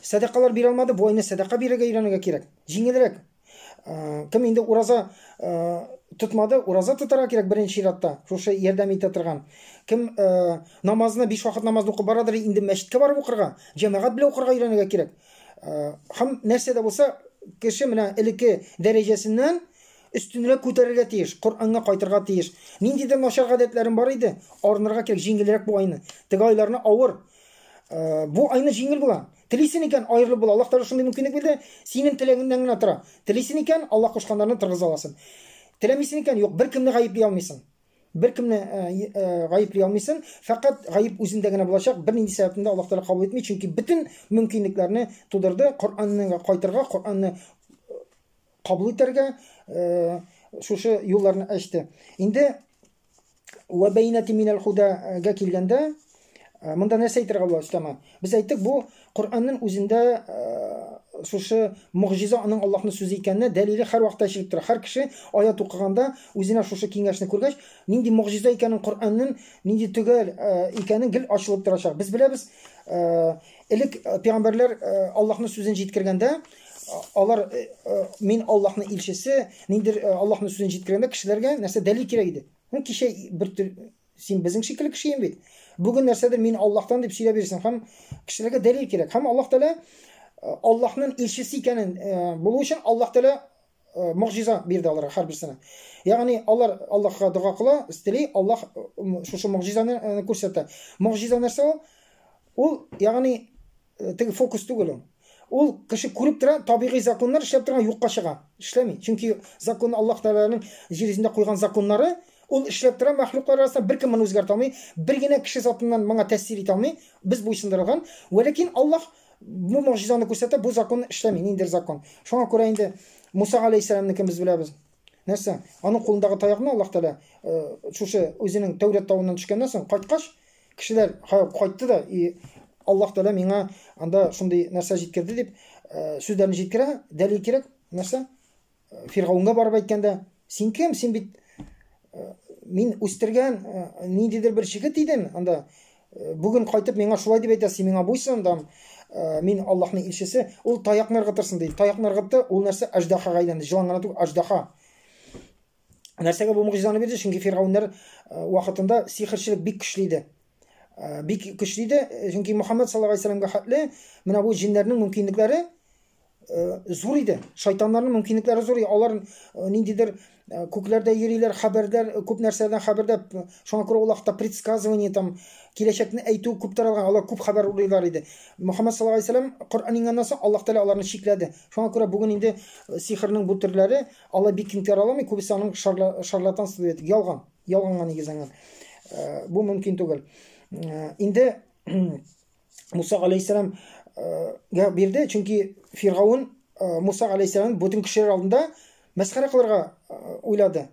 садакалар бирә алмады, бу айны садака бирергә өйрәнергә кирәк. Җиңелрәк. Кем инде ураза тотмады, ураза тотарга кирәк беренче чиратта. Шушы ярдәм итә торган. Кем намазны 5 вакыт намазны укып барадыр, инде мәчеткә барып укырга, җәмәгать белән укырга өйрәнергә кирәк. Һәм нәрсә дә булса, кеше менә элекке дәрәҗәсеннән өстенрәк күтәрергә тиеш, Коръанга кайтырга тиеш. Ниндидер начар гадәтләрем бар иде, арынырга кирәк, җиңелрәк бу айны. Теге айларны авыр. Бу айны җиңел була. Телисен икән аерылып була. Аллаһ Тәала шундый мөмкинлек бирде, синең теләгеңнән генә тора. Телисен икән Аллаһ кушканнарны торгыза аласың. Теләмисен икән юк, беркемне гаеплый алмыйсың. Беркемне гаеплый алмыйсың. Фақат гаеп үзендә генә булачак. Бернинди сәбәптән Аллаһ Тәала кабул итми, чөнки бөтен мөмкинлекләрне тудырды. Коръанны кайтырга, Коръанны кабул итәргә шушы юлларны ачты. Инде ва байнати минал худага килгәндә монда нәрсә әйтергә була үстәмә. Без әйттек, бу Коръанның үзендә шушы мугъҗиза, аның Аллаһның сүзе икәнне дәлиле һәр вакытта чыгып тора. Һәр кеше аят укыганда үзенә шушы киңәшне күргәч, нинди мугъҗиза икәнен, Коръанның нинди төгәл икәнен гел ачылып торачак. Без беләбез, элек пәйгамбәрләр Аллаһның сүзен җиткергәндә, алар мин Аллаһның илчесе, ниндидер Аллаһның сүзен җиткергәндә кешеләргә нәрсә дәлил кирәк иде. Кичә бер син безнең шикелле кеше бит. Бүген нәрсәдер мин Аллаһтан дип сөйләп бирсәң, һәм кешеләргә дәлил кирәк. Һәм Аллаһ Тәала Аллаһның илчесе икәнен булу өчен Аллаһ Тәала мугъҗиза бирде аларга һәрберсенә. Ягъни алар Аллаһка дуга кыла, истели, Аллаһ шушы мугъҗизаны күрсәтә. Мугъҗиза нәрсә ул? Ул ягъни теге фокус түгел. Ул кеше күреп тора, табигый законнар эшләп торган юкка чыга. Эшләми. Чөнки закон, Аллаһ Тәаланың җир йөзендә куйган законнары, ул эшләп тора, мәхлуклар арасында беркем моны үзгәртә алмый, бер генә кеше затыннан моңа тәэсир итә алмый. Без буйсындырылган, ләкин Аллаһ бу мугъҗизаны күрсәтә, бу законны эшләми, ниндидер закон. Шуңа күрә инде Муса алейһиссаламны кем без беләбез? Нәрсә? Аның кулындагы таякны Аллаһ Тәала шушы үзенең Тәүрат тауыннан төшкәннән соң кайткач, кешеләр кайтты да, Аллаһ Тәала миңа анда шундый нәрсә җиткерде дип сүзләрне җиткерә, дәлил кирәк. Нәрсә? Фиргаунга барып әйткәндә, син кем? Син бит мин үстергән ниндидер бер җегет идем. Анда бүген кайтып миңа шулай дип әйтә, син миңа буйсындым. Мин Аллаһның илчесе. Ул таякны ыргытырсың ди. Таякны ыргытты, ул нәрсә аждахага әйләнде. Җыланган түгел, аждаха. Нәрсәгә бу мугъҗизаны бирде? Чөнки Фиргауннар вакытында сихерчилек бик көчле иде. Бик көчле иде. Чөнки Мөхәммәд саллаллаһу алейһи ва саллямга хәтле менә бу җиннәрнең мөмкинлекләре зур иде. Шайтаннарның мөмкинлекләре зур иде. Алар ниндидер күкләрдә йөриләр, хәбәрдәр, күп нәрсәдән хәбәрдә. Шуңа күрә Аллаһта предсказывание, там киләчәкне әйтү күп таралган. Алар күп хәбәр уйлыйлар иде. Мөхәммәд саллаллаһу алейһи ва саллям Коръан ингәннән соң Аллаһ Тәала аларны шикләде. Шуңа күрә бүген инде сихернең бу төрләре Алла бик киң тараламый, күбесе аның шарлатан сөйләде. Ялганга нигезләнгән. Бу мөмкин түгел. Инде Муса алейһиссалам бирде, чөнки Фиргаун Муса алейһиссалам бүтән кешеләр алдында мәсхәрә кылырга уйлады.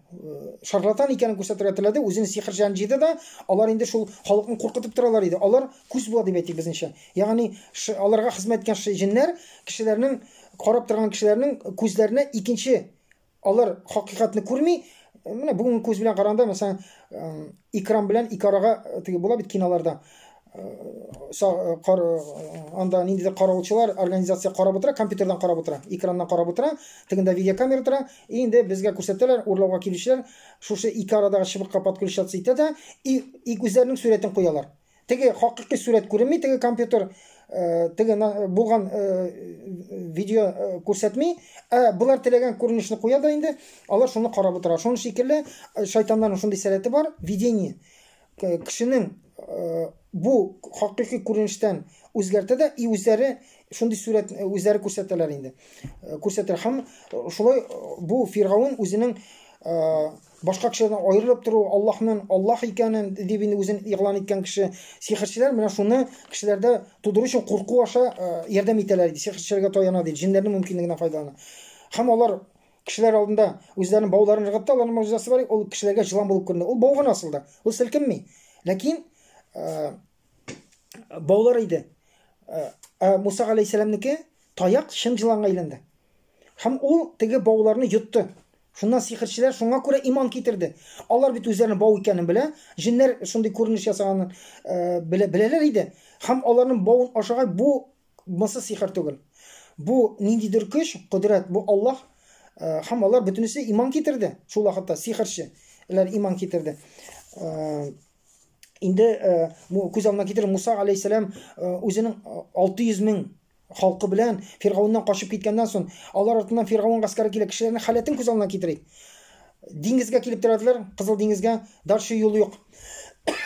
Шарлатан икәнен күрсәтергә теләде, үзенең сихерчән җиде да, алар инде шул халыкны куркытып торалар иде. Алар күз була дип әйтик безнеңчә. Ягъни аларга хезмәт иткән җиннәр кешеләрнең, карап торган кешеләрнең күзләренә икенче, алар хакыйкатьне күрми. Менә бүген күз белән караганда, мәсәлән, экран белән икарага теге була бит киноларда. Анда ниндидер караучылар организация карап утыра, компьютердан карап утыра, экраннан карап утыра, тегендә видеокамера тора, инде безгә күрсәтәләр, урлауга килүчеләр шушы икарадагы чыбыкка подключаться итә дә, и үзләренең сурәтен куялар. Теге хакыйкый сурәт күренми, теге компьютер теге булган видео күрсәтми, булар теләгән күренешне куя да инде, алар шуны карап утыра. Шуның шикелле шайтаннарның шундый сәләте бар, видение. Кешенең бу хакыйкый күренештән үзгәртә и үзләре шундый сурәт үзләре күрсәтәләр инде. Күрсәтәләр һәм шулай бу Фиргавын үзенең башка кешеләрдән аерылып тору, Аллаһның Аллаһ икәнен дип инде үзен игълан иткән кеше сихерчеләр менә шуны кешеләрдә тудыру өчен курку аша ярдәм итәләр иде. Сихерчеләргә таяна диде, җиннәрнең мөмкинлегенә файдалана. Һәм алар кешеләр алдында үзләренең бауларын ыргытты, аларның могҗизасы бар, ул кешеләргә җылан булып күренде. Ул бау гына асылда, ул селкенми. Ләкин баулар иде. Муса алейһиссаламники таяк чын җыланга әйләнде. Һәм ул теге бауларны йотты. Шуннан сихерчеләр шуңа күрә иман китерде. Алар бит үзләренең бау икәнен белә, җиннәр шундый күренеш ясаганын беләләр иде. Һәм аларның бауын ашагай бу мысы сихер түгел. Бу ниндидер көч, кудрәт, бу Аллаһ. Һәм алар бөтенесе иман китерде. Шул вакытта сихерчеләр иман китерде. Инде күз алдына китерде Муса алейһиссалам үзенең 600 мең халкы белән Фиргавыннан качып киткәннән соң алар артыннан Фиргавын гаскәре килә, кешеләрнең халәтен күз алдына китерик. Диңгезгә килеп торалар, Кызыл диңгезгә, дальше юл юк.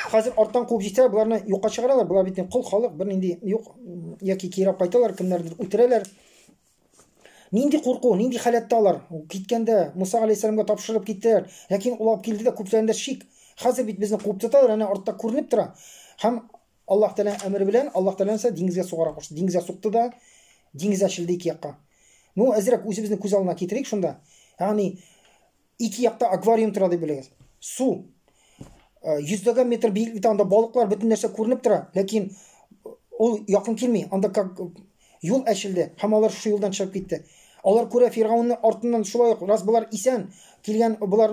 Хәзер арттан куып җитә, буларны юкка чыгаралар. Булар бит кул халык, бер нинди юк, яки кирәп кайталар, кемнәрдер үтерәләр. Нинди курку, нинди халәттә алар. Киткәндә Муса алейһиссаламга тапшырып киттеләр, ләкин улап килде дә күпләрендә шик. Хәзер бит безне куып тоталар, әнә артта күренеп тора. Һәм Аллаһ Тәгалә әмере белән, Аллаһ Тәгалә диңгезгә сугара кушты. Диңгезгә сукты да, диңгез ачылды ике якка. Ну, әзрәк үзебезне күз алдына китерик шунда. Ягъни ике якта аквариум тора дип белегез. Су. 100 метр биеклектә анда балыклар бөтен нәрсә күренеп тора, ләкин ул якын килми. Анда как юл ачылды. Һәм алар шу юлдан чыгып китте. Алар күрә Фиргавынның артыннан шулай раз булар исән килгән, булар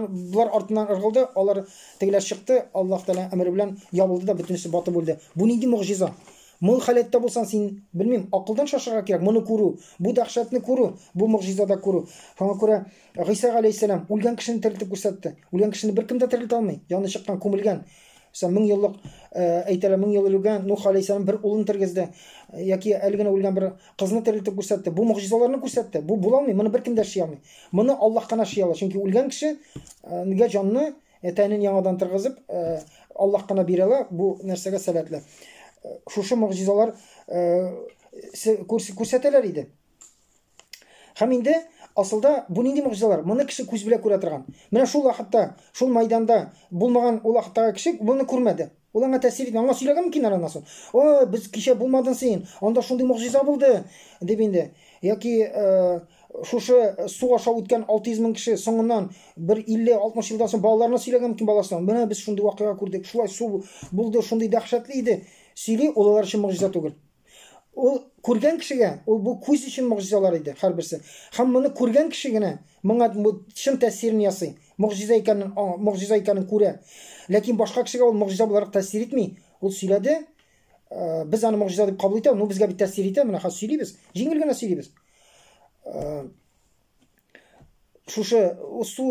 артыннан ыргылды, алар тегеләр чыкты, Аллаһ Тәгалә әмере белән ябылды да бөтенесе батып үлде. Бу нинди мугъҗиза? Мул халәттә булсаң син, белмим, акылдан шашырга кирәк, моны күрү, бу дәһшәтне күрү, бу мугъҗизада күрү. Шуңа күрә Гыйса алейһиссалам үлгән кешене терелтеп күрсәтте. Үлгән кешене беркем дә терелтә алмый, яны чыккан, күмелгән. Мәсәлән, 1000 еллык әйтәләр, 1000 ел үлгән Нух алейһиссалам бер улын тергезде, яки әлегә үлгән бер кызны терелтеп күрсәтте. Бу мугъҗизаларны күрсәтте. Бу була алмый, моны беркем дә эшли алмый. Моны Аллаһ кына эшли ала, чөнки үлгән кеше нигә җанны тәнен яңадан тергызып Аллаһ кына бирә ала, бу нәрсәгә сәләтле. Шушы мугъҗизалар күрсәтәләр иде. Һәм инде асылда бу нинди мугъҗизалар? Моны кеше күз белән күрә торган. Менә шул вакытта, шул майданда булмаган ул вакыттагы кеше буны күрмәде. Ул аңа тәэсир итмәгән. Аңа сөйләгән микән аннан соң? О, без кичә булмадың син. Анда шундый мугъҗиза булды дип инде. Яки шушы су аша үткән 600 мең кеше соңыннан бер 50-60 елдан соң балаларына сөйләгән микән баласына? Менә без шундый вакыйга күрдек. Шулай су булды, шундый дәһшәтле иде. Сөйли, улар өчен мугъҗиза түгел. Ул күргән кешегә, ул бу күз өчен мугъҗизалар иде һәрберсе. Һәм моны күргән кеше генә моңа чын тәэсирен ясый. Мугъҗиза икәнен күрә. Ләкин башка кешегә ул мугъҗиза буларак тәэсир итми. Ул сөйләде, без аны мугъҗиза дип кабул итәбез, ну безгә бит тәэсир итә, менә хәзер сөйлибез. Җиңел генә сөйлибез. Шушы су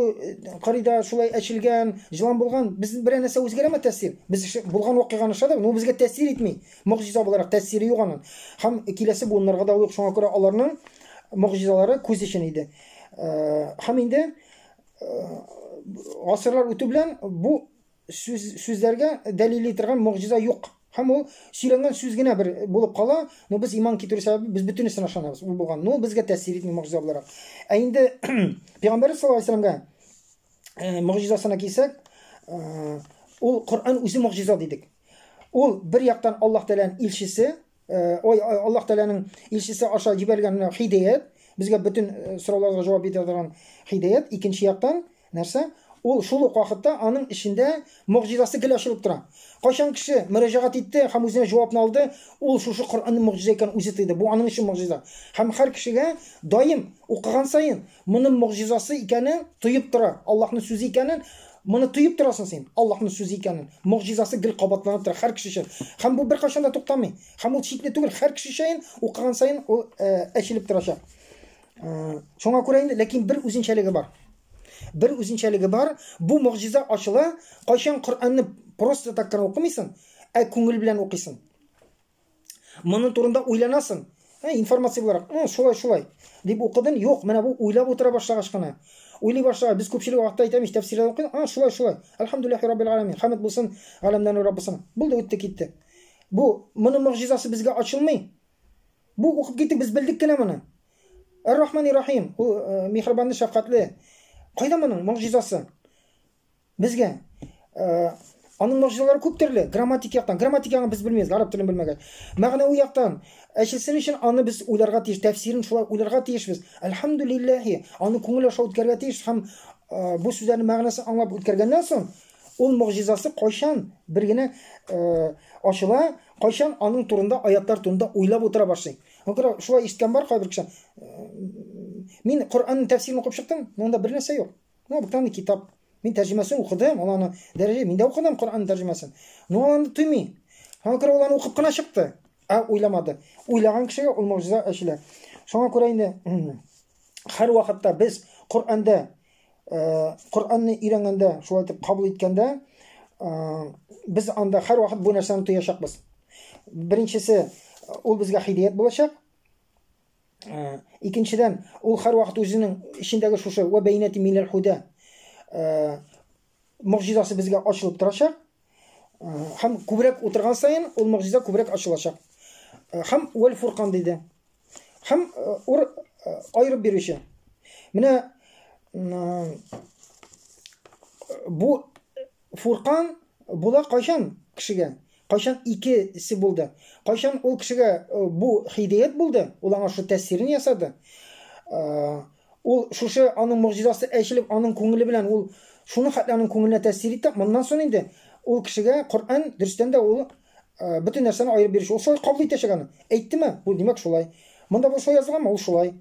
карыйда шулай ачылган, җылан булган, без бер нәрсә үзгәрәме тәэсир? Без булган вакыйганы шада, ну безгә тәэсир итми. Мугъҗиза буларак тәэсире юк аның. Һәм киләсе буыннарга да юк, шуңа күрә аларның мугъҗизалары күз өчен иде. Һәм инде гасырлар үтү белән бу сүзләргә дәлил итәргән мугъҗиза юк. Һәм ул сөйләнгән сүз генә бер булып кала, ну без иман китерү сәбәбе без бөтенесен ышанабыз. Ул булган. Ну безгә тәэсир итми мугъҗиза буларак. Инде Пәйгамбәр саллаллаһу алейһи ва саллямга мугъҗизасына килсәк, ул Коръән үзе мугъҗиза дидек. Ул бер яктан Аллаһ Тәгаләнең илчесе, Аллаһ Тәгаләнең илчесе аша җибәргән хидаят, безгә бөтен сорауларга җавап итә торган хидаят. Икенче яктан нәрсә? Ул шул ук вакытта аның ишендә мугъҗизасы гел ачылып тора. Кайчан кеше мөрәҗәгать итте һәм үзенә җавапны алды, ул шушы Коръәннең мугъҗиза икәнен үзе тойды. Бу аның өчен мугъҗиза. Һәм һәр кешегә даим укыган саен моның мугъҗизасы икәнен тоеп тора. Аллаһның сүзе икәнен моны тоеп торасың син. Аллаһның сүзе икәнен. Мугъҗизасы гел кабатланып тора һәр кеше өчен. Һәм бу беркайчан да туктамый. Һәм ул чикле түгел, һәр кеше өчен укыган саен ул ачылып торачак. Шуңа күрә инде, ләкин бер үзенчәлеге бар. Бер үзенчәлеге бар. Бу мугъҗиза ачыла, кайчан Коръәнне просто так кына укымыйсың, күңел белән укыйсың. Моның турында уйланасың. Информация буларак, шулай дип укыдың, юк, менә бу уйлап утыра башлагач кына. Уйлый башлар, без күпчелек вакытта әйтәбез, тәфсирләрдә укыйм, шулай. Альхамдулиллаһи раббил аламин. Хәмд булсын галәмнәрнең Раббысына. Булды, үтте, китте. Бу моның мөгъҗизасы безгә ачылмый. Бу укып киттек, без белдек кенә моны. Ар-Рахмани Рахим, ул михрабанлы, шәфкатьле. Кайда моның мөгъҗизасы? Безгә аның мөгъҗизалары күп төрле. Грамматик яктан, грамматиканы без белмәйбез, араб телен белмәгән. Мәгънәви яктан, әчелсен өчен аны без уйларга тиеш, тәфсирен шулай уйларга тиешбез. Әлхәмдүлиллаһи, аны күңел аша үткәргә тиеш һәм бу сүзләрнең мәгънәсен аңлап үткәргәннән соң, ул мөгъҗизасы кайчан бер генә ачыла, кайчан аның турында, аятлар турында уйлап утыра башлый. Аңкыра шулай ишеткән бар кайбер кеше. Мин Коръәннең тәфсирен укып чыктым, монда бер нәрсә юк. Бу бер китап. Мин тәрҗемәсен укыдым, аланы дәрәҗә, мин дә укыдым Коръәннең тәрҗемәсен. Аланы тоймый. Аңкыра аланы укып кына чыкты. Уйламады. Уйлаган кешегә ул мөгъҗиза ачыла. Шуңа күрә инде һәр вакытта без Коръәндә Коръәнне өйрәнгәндә, шулай итеп кабул иткәндә, без анда һәр вакыт бу нәрсәне тоячакбыз. Беренчесе, ул безгә һидаят булачак. Икенчедән, ул һәр вакыт үзенең ичендәге шушы ва бәйнәти минал худа мөгъҗизасы безгә ачылып торачак. Һәм күбрәк утырган саен ул мөгъҗиза күбрәк ачылачак. Һәм вал фуркан диде. Һәм айырып бирүче. Менә бу фуркан була кайчан кешегә? Кайчан икесе булды? Кайчан ул кешегә бу һидаят булды? Ул аңа шу тәсирен ясады. Ул шушы аның мөгъҗизасы әчелеп, аның күңеле белән ул шуны хәтле аның күңеленә тәсир итте. Моннан соң инде ул кешегә Коръән дөрестән дә ул бөтен нәрсәне аерып бирүче. Ул шулай кабул итәчәк аны. Әйттеме? Бу димәк шулай. Монда бу шулай язылганмы? Ул шулай.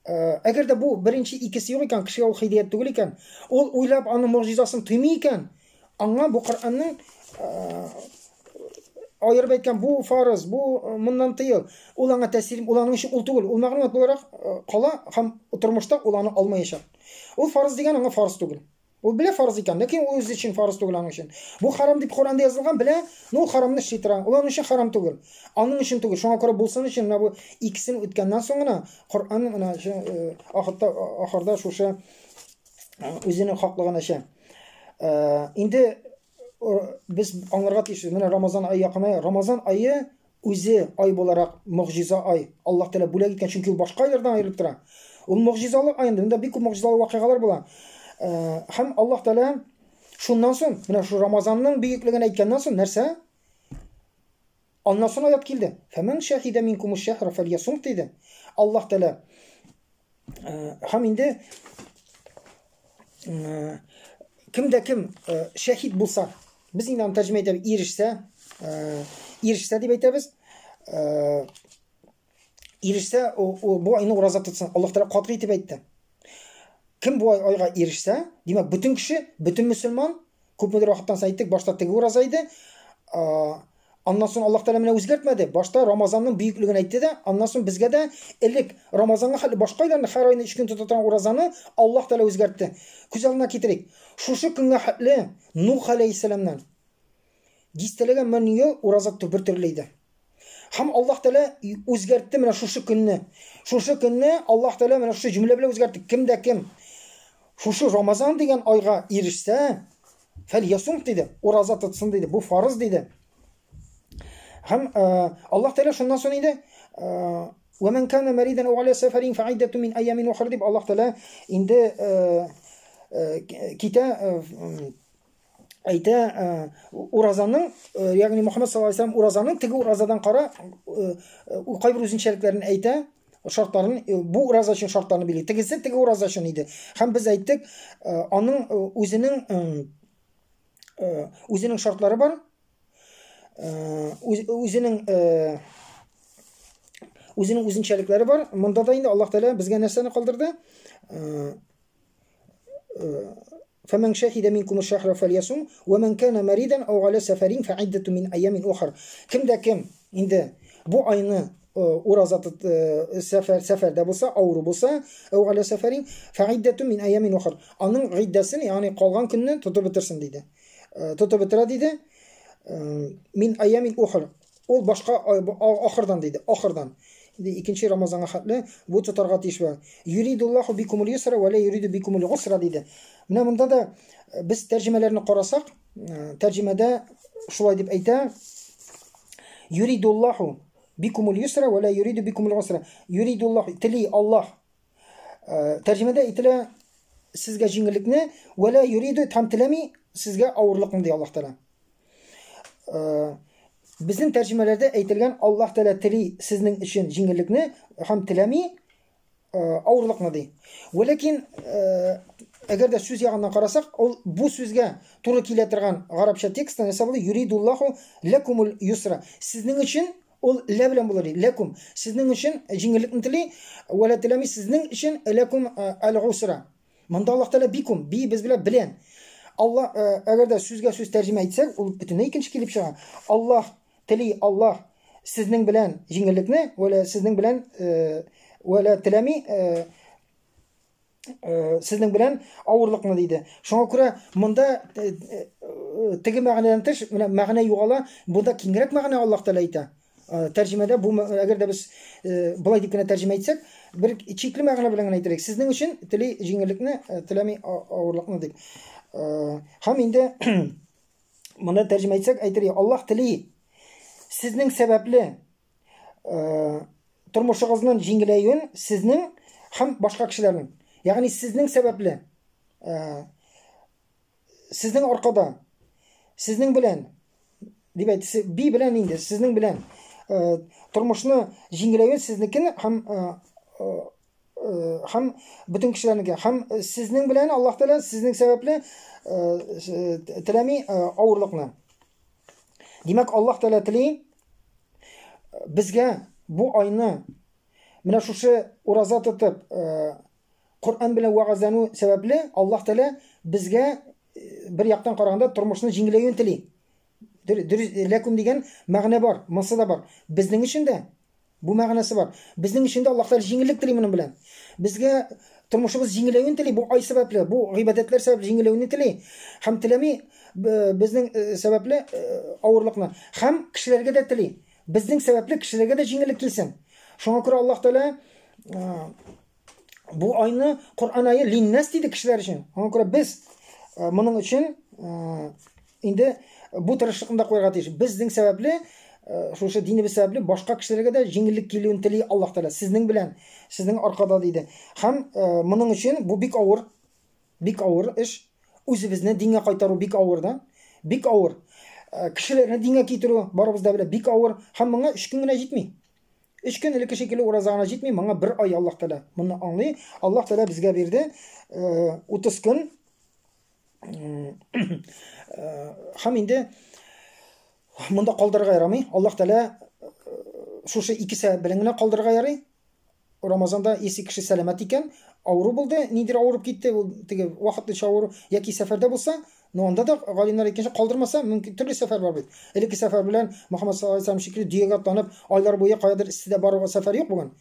Әгәр дә бу беренче икесе юк икән, кешегә ул һидаят түгел икән, ул уйлап аның мөгъҗизасын тоймый икән, аңа бу Коръәннең аерып әйткән бу фарыз, бу моннан тыел, ул аңа тәсир, ул аның өчен ул түгел, ул мәгълүмат буларак кала һәм тормышта ул аны алмаячак. Ул фарыз дигән аңа фарыз түгел. Ул белә фарыз икән, ләкин ул үзе өчен фарыз түгел аның өчен. Бу харам дип Коръәндә язылган, белә, ул харамны эшли тора. Ул аның өчен харам түгел. Аның өчен түгел. Шуңа күрә булсын өчен менә бу икесен үткәннән соң гына Коръән менә ахырда шушы үзенең хаклыгын әчә. Инде biz аңларга тиешбез. Менә Рамазан ае якыная. Рамазан ае үзе ай буларак мөгъҗиза ай. Аллаһ Тәала бүләк иткән, чөнки ул башка айлардан аерылып тора. Ул мөгъҗизалы ай, инде бик күп мөгъҗизалы вакыйгалар була. Һәм Аллаһ Тәала шуннан соң, менә шу Рамазанның бөеклеген әйткәннән соң нәрсә? Аннан соң аят килде. Фәмән шәһидә минкум шәһра фәльясум диде. Аллаһ Тәала һәм инде кемдә кем шәһид булса, biz инде тәрҗемә итәбез, ирешсә дип әйтәбез. Ирешсә, бу айны ураза тотсын. Аллаһ Тәала катгый итеп әйтте. Кем бу айга ирешсә, димәк бөтен кеше, бөтен мөселман, күпмедер вакыттан соң әйттек, башта теге ураза иде. Аннан соң Аллаһ Тәала менә үзгәртмәде. Башта Рамазанның бөеклеген әйтте дә, аннан соң безгә дә элек Рамазанга хәтле башка айларны һәр айны 3 көн тота торган уразаны Аллаһ Тәала үзгәртте. Күз алдына китерик. Шушы көнгә хәтле Нух алейһиссаламнан дистәләгән мең ел ураза тотып бер төрле иде. Һәм Аллаһ Тәала үзгәртте менә шушы көнне. Шушы көнне Аллаһ Тәала менә шушы җөмлә белән үзгәртте. Кемдә кем шушы Рамазан дигән айга ирешсә, фәльясум диде. Ураза тотсын диде. Бу фарыз диде. Һәм Аллаһ Тәала шуннан соң инде وَمَنْ كَانَ مَرِيضًا أَوْ عَلَى سَفَرٍ فَعِدَّةٌ مِنْ أَيَّامٍ أُخَرَ дип Аллаһ Тәала инде әйтә уразаның, ягъни Мөхәммәд саллаллаһу алейһи ва саллям уразаның теге уразадан кара кайбер үзенчәлекләрен әйтә, шартларын, бу ураза өчен шартларны били. Тегесе теге ураза өчен иде. Һәм без әйттек, аның үзенең шартлары бар. Үзенең үзенчәлекләре бар. Монда да инде Аллаһ Тәала безгә нәрсәне калдырды? فَمَنْ شَهِدَ مِنْكُمُ الشَّهْرَ فَلْيَصُمْ وَمَنْ كَانَ مَرِيضًا أَوْ عَلَى سَفَرٍ فَعِدَّةٌ مِنْ أَيَّامٍ أُخَرَ. Kimdə kim indi bu ayını urazat səfərdə bulsa, avru bulsa, أَوْ عَلى سَفَرٍ فَعِدَّةٌ مِنْ أَيَّامٍ أُخَرَ. Onun iddəsini, yəni qalğan gününü tutub bitirsin dedi. Tutub bitirə dedi. Min أَيَّامٍ أُخَرَ. Ol başqa axırdan dedi. Axırdan. İkinci Ramazan'a xatlı bu tutarğa tişbə. Yuridullahu bikumul yusra və la yuridu bikumul usra dedi. Менә монда да biz tərcümələrini qarasaq, tərcümədə şulay dip әйтә. Юридуллаху бикумул юсра ва ла юриду бикумул усра. Юридуллаху тили Аллах. Тәрҗемәдә әйтелә сезгә җиңеллекне, ва ла юриду там теләми сезгә авырлыкны ди Аллаһ Тәала. Безнең тәрҗемәләрдә әйтелгән Аллаһ Тәала тили сезнең өчен җиңеллекне һәм теләми авырлыкны ди. Ләкин әгәр дә сүз ягыннан карасак, ул бу сүзгә туры килә торган гарапча текстта нәрсә булды? Юридуллаху лакумул юсра. Сезнең өчен ул ля белән булыр. Лакум сезнең өчен җиңеллекне тели, ва ла теләми сезнең өчен лакум ал-усра. Монда Аллаһ Тәала бикум, би без белән. Аллаһ әгәр дә сүзгә сүз тәрҗемә итсәк, ул бөтенләй икенче килеп чыга. Аллаһ тели Аллаһ сезнең белән җиңеллекне, ва ла сезнең белән ва ла теләми сезнең белән авырлыкны диде. Шуңа күрә монда теге мәгънәдән тыш мәгънә югала, бунда киңрәк мәгънә Аллаһ Тәала әйтә. Тәрҗемәдә бу әгәр дә без булай дип кенә тәрҗемә итсәк, бер чикле мәгънә белән генә әйтерлек. Сезнең өчен тели җиңеллекне, теләми авырлыкны дип. Һәм инде монда тәрҗемә итсәк, әйтергә Аллаһ тели сезнең сәбәпле тормышыгызның җиңеләюен сезнең һәм башка кешеләрнең. Ягъни сезнең сәбәпле, сезнең аркада, сезнең белән, дип әйтсе, би белән инде, сезнең белән тормышны җиңеләюен сезнекен һәм бөтен кешеләрнеке, һәм сезнең белән Аллаһ Тәала сезнең сәбәпле теләми авырлыкны. Димәк, Аллаһ Тәала тели безгә бу айны менә шушы ураза тотып Коръан белән вагазлану сәбәпле Аллаһ Тәала безгә бер яктан караганда тормышны җиңеләюен тели. Ләкүм дигән мәгънә бар, монсы да бар. Безнең өчен дә бу мәгънәсе бар. Безнең өчен дә Аллаһ Тәала җиңеллек тели моның белән. Безгә тормышыбыз җиңеләюен тели, бу ай сәбәпле, бу гыйбадәтләр сәбәпле җиңеләюен тели. Һәм теләми безнең сәбәпле авырлыкны. Һәм кешеләргә дә тели. Безнең сәбәпле кешеләргә дә җиңеллек килсен. Шуңа күрә Аллаһ Тәала бу айны Коръан айы линнас диде кешеләр өчен. Шуңа күрә без моның өчен инде бу тырышлыкны да куярга тиеш. Безнең сәбәпле, шушы динебез сәбәпле башка кешеләргә дә җиңеллек килүен тели Аллаһ Тәала сезнең белән, сезнең аркада диде. Һәм моның өчен бу бик авыр эш. Үзебезне дингә кайтару бик авыр да. Бик авыр. Кешеләрне дингә китерү барыбыз да белә, бик авыр. Һәм моңа 3 көн генә җитми. 3 көн элекке шикелле уразагына җитми, моңа 1 ай Аллаһ Тәала. Моны аңлый. Аллаһ Тәала безгә бирде 30 көн. Һәм инде монда калдырырга ярамый. Аллаһ Тәала шушы 2 сәбәп белән генә калдырырга ярый. Рамазанда исе кеше сәламәт икән, авыру булды, нидер авырып китте, ул теге вакытлыча авыру яки сәфәрдә булса, анда да галимнәр әйткәнчә калдырмаса, мөмкин төрле сәфәр бар бит. Элекке сәфәр белән Мөхәммәд саллаллаһу алейһи ва саллям шикелле дөягә атланып, айлар буе каядыр истедә баруга сәфәр юк бүген.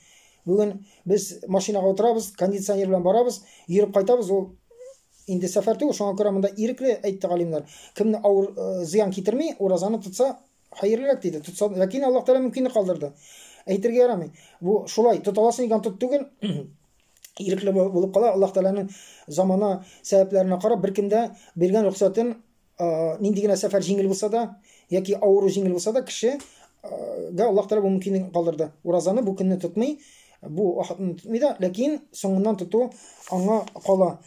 Бүген без машинага утырабыз, кондиционер белән барабыз, йөреп кайтабыз, ул инде сәфәр түгел. Шуңа күрә монда ирекле әйтте галимнәр. Кемне авыр зыян китерми, уразаны тотса хәерлерәк диде. Тотса, ләкин Аллаһ Тәала мөмкинне калдырды. Әйтергә ярамый. Бу шулай тоталасын дигән тот түгел. Ирекле булып кала. Аллаһ Тәаланың замана сәбәпләренә карап беркемдә биргән рөхсәтен нинди генә сәфәр җиңел булса да, яки авыру җиңел булса да, кешегә Аллаһ Тәала бу мөмкинне калдырды. Уразаны бу көнне тотмый, бу вакытны тотмый да, ләкин соңыннан тоту аңа кала.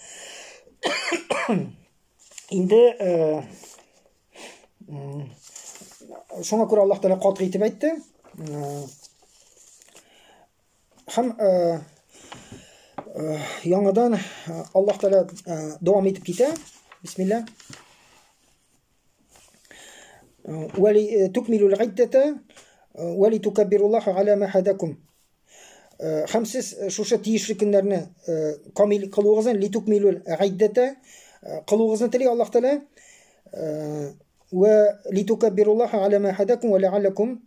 Инде шуңа күрә Аллаһ Тәала каты итеп әйтте. Һәм яңадан Аллаһ Тәала дәвам итеп китә. Бисмилlah. Вали тукмилул гиддата вали тукаббируллаха ала ма хадакум. Һәм сез шушы тиешле көннәрне камил кылуыгызны литукмилул гиддата кылуыгызны тели Аллаһ Тәала ва литукаббируллаха ала ма хадакум ва ла'аллакум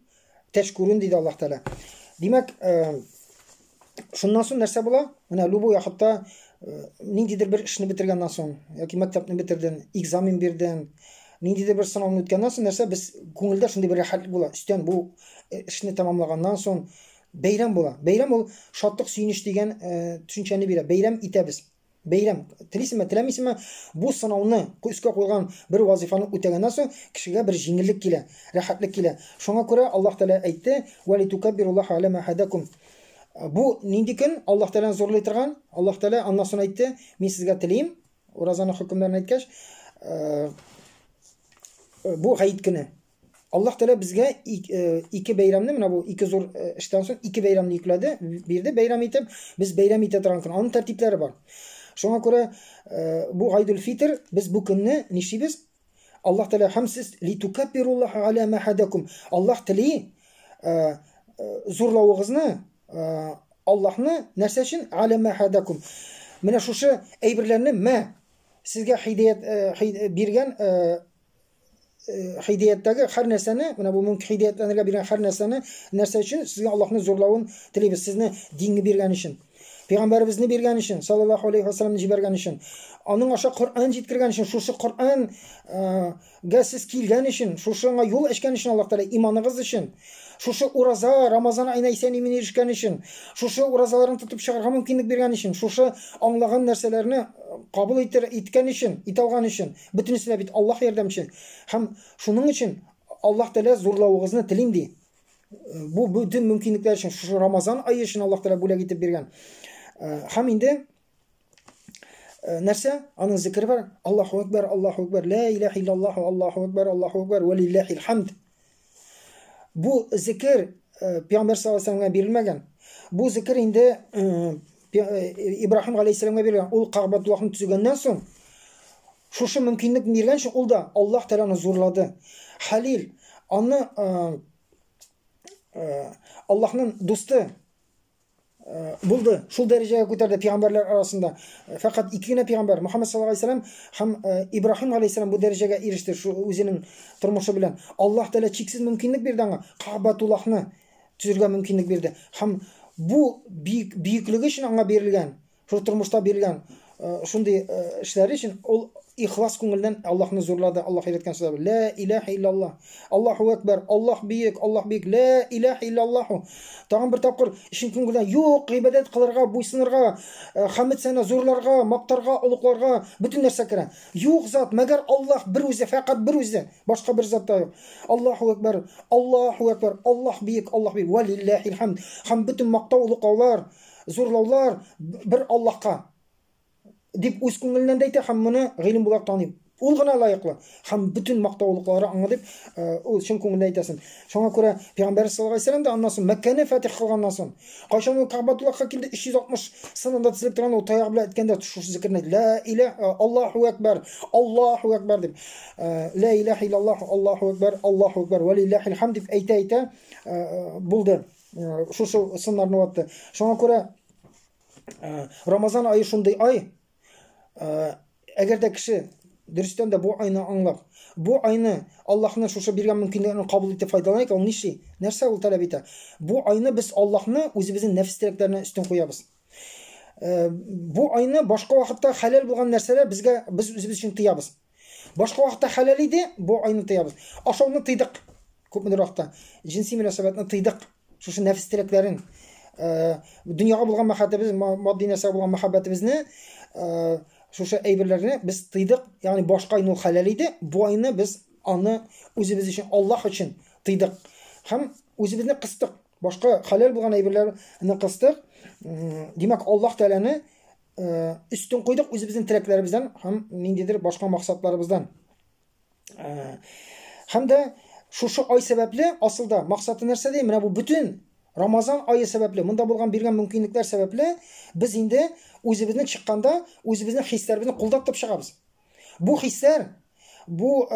ташкурун диде Аллаһ Тәала. Димәк, шуннан соң нәрсә була? Менә любой хатта ниндидер бер эшне бетергәннән соң, яки мәктәпне бетерден, экзамен бирден, ниндидер бер сынауны үткәннән соң нәрсә без күңелдә шундый бер хәл була. Үстән бу эшне тәмамлаганнан соң бәйрәм була. Бәйрәм ул шатлык, сөенеч дигән төшенчәне бирә. Бәйрәм итәбез. бәйрәм. Телисеңме, теләмисеңме, бу сынауны үскә куйган бер вазифаны үтәгәннән соң кешегә бер җиңеллек килә, рәхәтлек килә. Шуңа күрә Аллаһ Тәала әйтте: "Ва литукаббируллаһа ала ма хадакум". Бу нинди көн? Аллаһ Тәаланы зурлый торган. Аллаһ Тәала аннан соң әйтте: "Мин сезгә телим", уразаның хөкемнәрен әйткәч, бу Гаит көне. Аллаһ Тәала безгә ике бәйрәмне, менә бу ике зур эштән соң ике бәйрәмне йөкләде, бирде бәйрәм итеп, без бәйрәм итә торган көн. Аның тәртипләре бар. Шуңа күрә бу Гайдул Фитр, без бу көнне нишибез? Аллаһ Тәала һәм сез литукаббируллаһа ала ма хадакум. Аллаһ тели зурлавыгызны, Аллаһны нәрсә өчен? Ала ма хадакум. Менә шушы әйберләрне сезгә хидаят биргән хидаяттагы һәр нәрсәне, менә бу мөмкин хидаятланырга биргән һәр нәрсәне, нәрсә өчен? Сезгә Аллаһны зурлавын телибез, сезне динне биргән өчен. Пәйгамбәребезне биргән өчен, саллаллаһу алейхи ва салламны җибәргән өчен. Аның аша Коръан җиткергән өчен, шушы Коръанга сез килгән өчен, шушыңа юл ачкан өчен Аллаһ Тәала, иманыгыз өчен. Шушы ураза, Рамазан аена исән-имин ирешкән өчен, шушы уразаларны тотып чыгарга мөмкинлек биргән өчен, шушы аңлаган нәрсәләрне кабул иткән өчен, ит алган өчен, бөтенесе бит Аллаһ ярдәмче. Һәм шуның өчен Аллаһ Тәала зурлавыгызны телим ди. Бу бүтән мөмкинлекләр өчен, шушы Рамазан ае өчен Аллаһ Тәала бүләк итеп биргән. Һәм инде нәрсә? Аның зикре бар. Аллаһу акбар, Аллаһу акбар, ла илаха иллаллаһ, Аллаһу акбар, ва лиллаһил хамд. Бу зикр Пәйгамбәр саллаллаһу алейһи ва салламга бирелмәгән. Бу зикр инде Ибраһим алейһиссаламга бирелгән. Ул Кәгъбәтуллаһны төзегәннән соң шушы мөмкинлек биргән өчен ул да Аллаһ Тәаланы зурлады. Халил, аны Аллаһның дусты булды. Шул дәрәҗәгә күтәрде пәйгамбәрләр арасында. Фақат ике генә пәйгамбәр, Мөхәммәд саллаллаһу алейһи ва саллям һәм Ибраһим алейһиссалам бу дәрәҗәгә иреште үзенең тормышы белән. Аллаһ Тәала чиксез мөмкинлек бирде аңа. Кәгъбәтуллаһны төзергә мөмкинлек бирде. Һәм бу бийеклеге өчен аңа бирелгән, шул тормышта бирелгән шундый эшләре өчен ул ихлас күңелдән Аллаһны зурлады. Аллаһ әйткән сүз: "Ла илаха иллаллаһ, Аллаһу акбар, Аллаһ бийек, ла илаха иллаллаһ". Тагын бер тапкыр ишин күңелдән юк, гыйбадәт кылырга, буйсынырга, хәмд сана зурларга, мактарга, улукларга бөтен нәрсә керә. Юк зат, мәгәр Аллаһ бер үзе, фақат бер үзе, башка бер зат та юк. Аллаһу акбар, Аллаһ бийек, ва лиллаһил хамд. Һәм бөтен мактау, улуклаулар, зурлаулар бер Аллаһка дип үз күңеленнән дә әйтә һәм моны гыйлем булып таный. Ул гына лаеклы. Һәм бөтен мактаулыклары аңа дип ул чын күңелдән әйтәсен. Шуңа күрә Пәйгамбәр саллаллаһу алейһи ва саллям да аннан соң Мәккәне фатих кылганнан соң, кайчан ул Кәгъбәтуллаһка килде, 360 сынында тезелеп торган ул таяк белән әйткәндә шушы зикрне: "Ла илаха Аллаһу акбар, дип, ла илаха иллаллаһ, Аллаһу акбар, ва лиллаһил хамд" дип әйтә булды. Шушы сыннарны ватты. Шуңа күрә Рамазан ае шундый ай. Әгәр дә кеше дөрестән дә бу айны аңлап, бу айны Аллаһның шушы биргән мөмкинлекне кабул итеп файдаланайк, ул ниши? Нәрсә ул таләп итә? Бу айны без Аллаһны үзебезнең нәфестәлекләренә өстен куябыз. Бу айны башка вакытта хәлал булган нәрсәләр без үзебез өчен тыябыз. Башка вакытта хәлал иде, бу айны тыябыз. Ашауны тыйдык. Күпмедер вакытта җинси мөнәсәбәтне тыйдык. Шушы нәфестәлекләрен, дөньяга булган мәхәббәтебез, матди нәрсәгә булган мәхәббәтебезне, шушы әйберләрне без тыйдык. Ягъни башка айны хәлал иде, бу айны без аны үзебез өчен, Аллаһ өчен тыйдык. Һәм үзебезне кыстык. Башка хәлал булган әйберләрне кыстык. Димәк, Аллаһ Тәаләне üstün koyduk özümüzün tileklerimizden hem nindidir başka maksatlarımızdan. Hem de şu ay sebeple asılda maksatı nerse değil mi? Bu bütün Ramazan ayı sebeple, bunda bulgan birgen mümkünlükler sebeple biz indi özümüzden çıkkanda özümüzün hislerimizni kuldatıp çıkabız. Bu hisler bu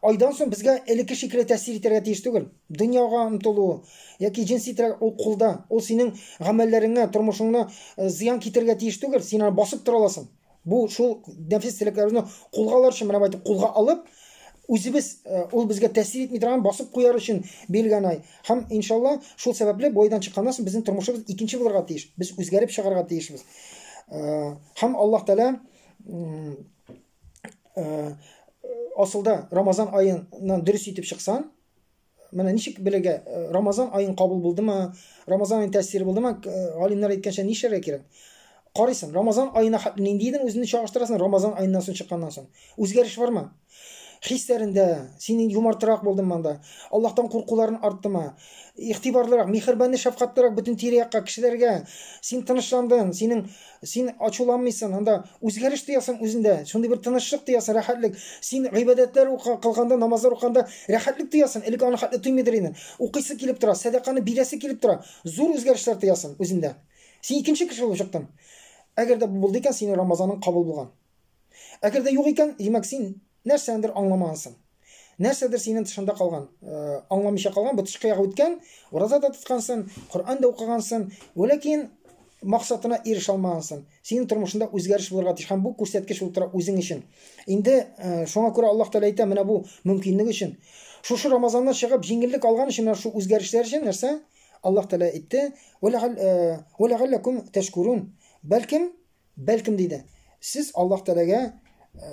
aydan soň bizge eliki şekilde tesir eterge tiyиш түгел. Dünyaga umtuluğu yoki jinsiy taraf ol kulda, ol senin gamellerine, turmuşuna ziyan keterge tiyиш түгел. Sen basıp tura alasın. Bu şu nefis tileklerini kulga alır için bana aytıp kulga alıp özümüz ol bizge tesir etmey turgan basıp koyar için belgen ay. Hem inşallah şu sebeple bu aydan çıkkandan soň bizim turmuşumuz ikinci bulurga tiyиш. Biz özgerip çıkarga tiyişmiz. Hem Allah Teala asılda Ramazan ayından dürüst etip çıksan, mana nişik bilege Ramazan ayın kabul buldu mu, Ramazan ayın tesiri buldu mu, alimler aytgancha nişerge kerak. қарайсың, Рамазан айына нендейдің өзіңді шағыштырасың, Рамазан айынан соң шыққаннан соң. Өзгеріс бар ма? Хистерінде сенің юмортырақ болдың манда, Аллахтан қорқуларын артты ма, иғтибарлырақ, мехрибанды, шафқаттырақ бүтін тирияққа, кішілерге, сен тынышландың, сен ачуланмайсың, анда өзгеріс тиясың өзінде, сондай бір тынышлық тиясың, рахатлік, сен ғибадаттар қылғанда, намаздар оқығанда рахатлік тиясың, ілік аны хатты түймедірейін, оқисы келіп тұра, садақаны бересі келіп тұра, зор өзгерістер тиясың өзінде. Сен екінші кіші болып шықтың. Әгер де бұл болды екен, сенің Рамазаның қабыл болған. Әгер де жоқ екен, демек сен нәрсәндір аңламағансың. Нәрсәдір сенің тышында қалған, аңламыша қалған, бұл тышқияға өткен, ораза да тұтқансың, Құран да оқығансың, олекен мақсатына еріше алмағансың. Сенің тұрмышында өзгеріс боларға тиіс, һәм бұл көрсеткіш болып тұра өзің үшін. Енді шоңа көре Аллах Тағала айтты, мына бұл мүмкіндік үшін. Шушы Рамазаннан шығып жеңілдік алған үшін, шу өзгеріштер үшін нәрсе Аллах Тағала айтты, «Валағаллакум тәшкурун». Бәлкім дейді. Сіз Аллах Тағалаға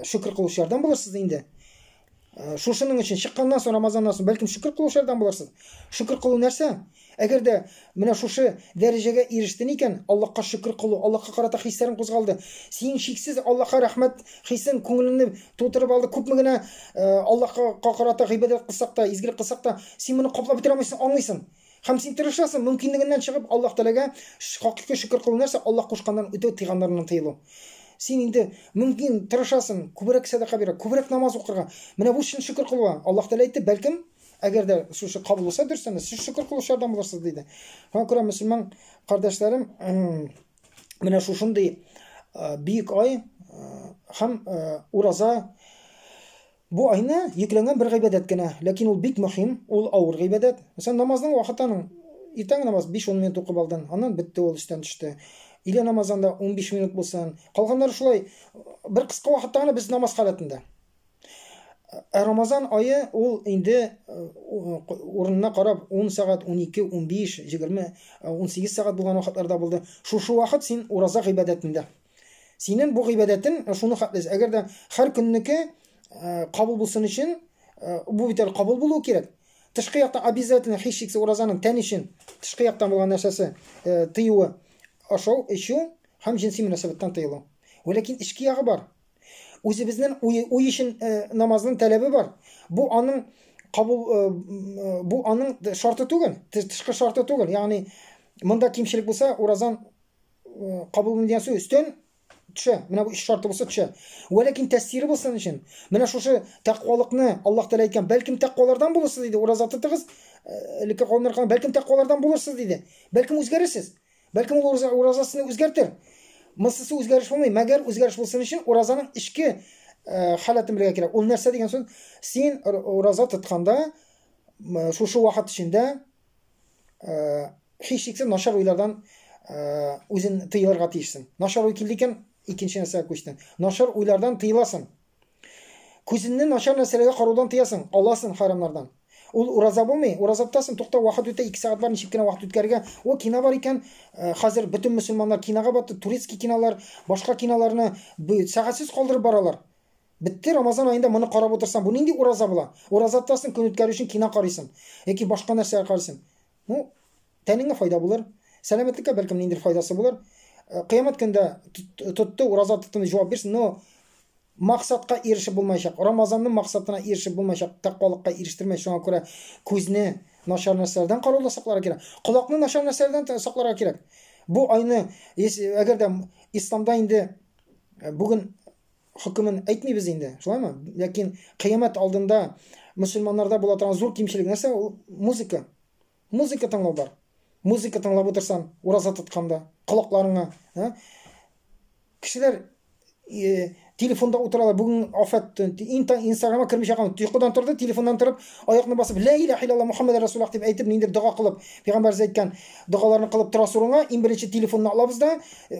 шүкір қылушылардан боларсыз енді. Шушының үшін шыққаннан соң, Рамазаннан соң бәлкім шүкір қылушылардан боларсыз. Шүкір қылу нәрсе? Әгер де мына шушы дәрежеге еріштен екен, Аллахқа шүкір қылу, Аллахқа қарата хистерін қозғалды. Сен шексіз Аллахқа рахмет хисін көңіліні толтырып алды. Көп мігіні Аллахқа қарата ғибадат қылсақ та, изгілік қылсақ та, сен мұны қоплап бітіре алмайсың, аңлайсың. Һәм сен тырышасың, мүмкіндігінен шығып Аллах Тағалаға хақиқи шүкір қылу нәрсе Аллах қошқандан өте тыйғандарынан тыйылу. Сен енді мүмкін тырышасың, көбірек садақа бере, көбірек намаз оқырға. Міне бұл үшін шүкір қылуға. Аллах Тағала айтты, бәлкім, әгер де шушы қабыл болса дұрыс, сіз шүкір қылушылардан боларсыз дейді. Соған көре мұсылман қардашларым, міне шушындай биік ай һәм ураза бұл айны екіленген бір ғибадат кені, ләкин ол бик мұхим, ол ауыр ғибадат. Mesela намаздың уақытының ертең намаз 5-10 минут оқып алдың, анан бітті, ол істен түсті. Или намазанда 15 минут болсан, қалғандар шулай бір қысқа уақытта ғана біз намаз қалатында. Рамазан айы ол енді орнына қарап 10 сағат, 12, 15, 20, 18 сағат болған уақытларда болды. Шушы уақыт сен ураза ғибадатында. Сенің бұл ғибадатын шуны хақлайсыз. Әгер де һәр күннікі қабыл болсын үшін, бұл бітер қабыл болу керек. Тышқы яқтан обязательно хищиксі уразаның тән үшін тышқы яқтан болған нәрсесі тыюы, ашау, ішу, һәм жинси мөнәсәбәттән тыйылу. Олекин ішкі яғы бар. Өзі біздің ой үшін намазының тәләбі бар. Бұл аның шарты түгіл, тышқы шарты түгіл. Яғни, мұнда кемшілік болса, уразан қабыл деген сөз үстен түші. Мына бұл үш шарты болса түші. Олекин тәсірі болсын үшін. Мына шушы тақуалықны Аллах Тағала айтқан, бәлкім тақуалардан болырсыз дейді. Уразаты тығыз, бәлкім тақуалардан болырсыз дейді. Бәлкім өзгересіз. Бәлкім ол уразасыны өзгертір. Мысысы өзгеріш болмай, мәгер өзгеріш болсын үшін уразаның ішкі халатын білге керек. Ол нәрсе деген соң, сен ураза тұтқанда, шушы уақыт ішінде хищексіз нашар ойлардан өзін тыйыларға тиішсің. Нашар ой келді екен, екінші нәрсеге көштің. Нашар ойлардан тыйыласың. Көзіңнен нашар нәрселерге қараудан тыясың, аласың харамlardan. Ол ураза болмай, ураза тұтасың, тоқта уақыт өте 2 сағат бар, нешіп кені уақыт өткерге. О, кино бар екен, қазір бүтін мұсылмандар киноға батты, турецкий кинолар, башқа киноларына сағатсыз қалдырып баралар. Бітті, Рамазан айында мұны қарап отырсам, бұл нендей ураза бола? Ураза тұтасың, күн өткеру үшін кино қарайсың, яки башқа нәрсеге қарайсың. Тәніңе файда болар, сәлеметлікке бәлкім нендер файдасы болар. Қиямет күнде тұтты, ураза тұттыны жауап берсін, но мақсатқа ерішіп болмайшақ, Рамазанның мақсатына ерішіп болмайшақ, тақуалыққа еріштірмей, соңа көре көзіне нашар нәрселерден қарауда сақларға керек, құлақны нашар нәрселерден сақларға керек. Бұл айны, әгер де исламда енді бүгін хүкімін айтмай біз енді, солай ма? Ләкин қиямет алдында мұсылмандарда бола тұрған зор кемшілік нәрсе ол музыка. Музыка тыңлау бар. Музыка тыңлап отырсаң, ураза тұтқанда, құлақларыңа. Кішілер телефонда отыралар, бүгін афат, инстаграмға кірмей шаққан, тұйқыдан тұрды, телефондан тұрып, аяқны басып, ла иляха илlallah Мұхаммад Расулуллах деп айтып, нендер дұға қылып, пайғамбарымыз айтқан дұғаларын қылып тұра соңға, ең бірінші телефонны алабыз да,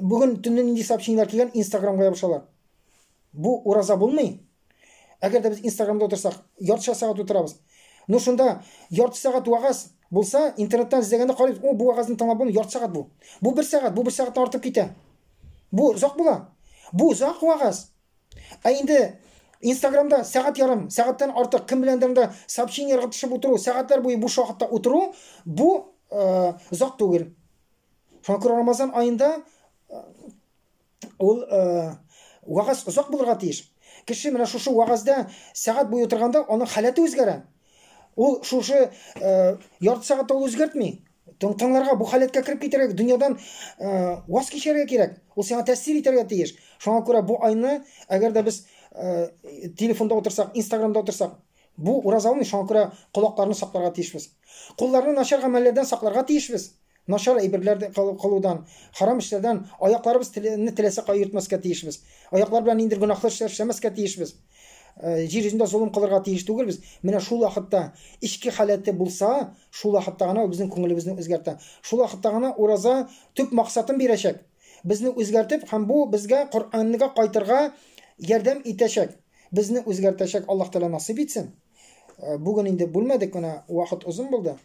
бүгін түннен нендей сообщениялар келген инстаграмға ябышалар. Бұл ураза болмай. Әгер де біз инстаграмда отырсақ, ярты сағат отырабыз. Но шында ярты сағат уағаз болса, интернеттен іздегенде қарайбыз, о, бұл уағаздың тыңлап болмай, ярты сағат бұл. Бұл бір сағаттан артып кете. Бұл ұзақ бола. Бұл ұзақ уағаз. Енді инстаграмда сағат ярым, сағаттан артық кім білендерінде сообщенияларға түсіп отыру, сағаттар бойы бұл уақытта отыру, бұл ұзақ түгел. Шоңқыр Рамазан айында Ул вағаз ұзақ булырга тиеш. Кеше менә шушы вағазда сәгать буе утырганда аның халаты үзгәрә. Ул шушы ярты сәгатьтә ул үзгәртми. Тыңларга бу халәткә кирип китәргә, дөньядан ваз кичәргә кирәк. Ул сиңа тәэсир итәргә тиеш. Шуңа күрә бу айны, әгәр дә без телефонда утырсак, Инстаграмда утырсак, бу ураза алмый, шуңа күрә колакларны сакларга тиешбез. Кулларны начар гамәлләрдән сакларга тиешбез. Начар әйберләрдә кылудан, харам эшләрдән аякларыбыз теләсә кая йөртмәскә тиешбез. Аяклар белән инде гөнаһлы эшләр эшләмәскә тиешбез. Җир йөзендә зулым кылырга тиеш түгелбез. Менә шул вакытта ички халәте булса, шул вакытта гына безнең күңелебезне үзгәртә. Шул вакытта гына ураза төп максатын бирәчәк. Безне үзгәртеп һәм бу безгә Коръәнгә кайтырга ярдәм итәчәк. Безне үзгәртәчәк. Аллаһ Тәала насыйп итсен. Бүген инде бүлмәдек, менә вакыт узын булды.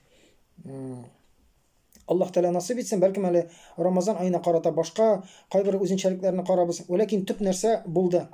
Аллаһ Тәала насыйп итсен, бәлкем әле Рамазан аена карата башка кайбер үзенчәлекләрне карабыз. Ләкин төп нәрсә булды.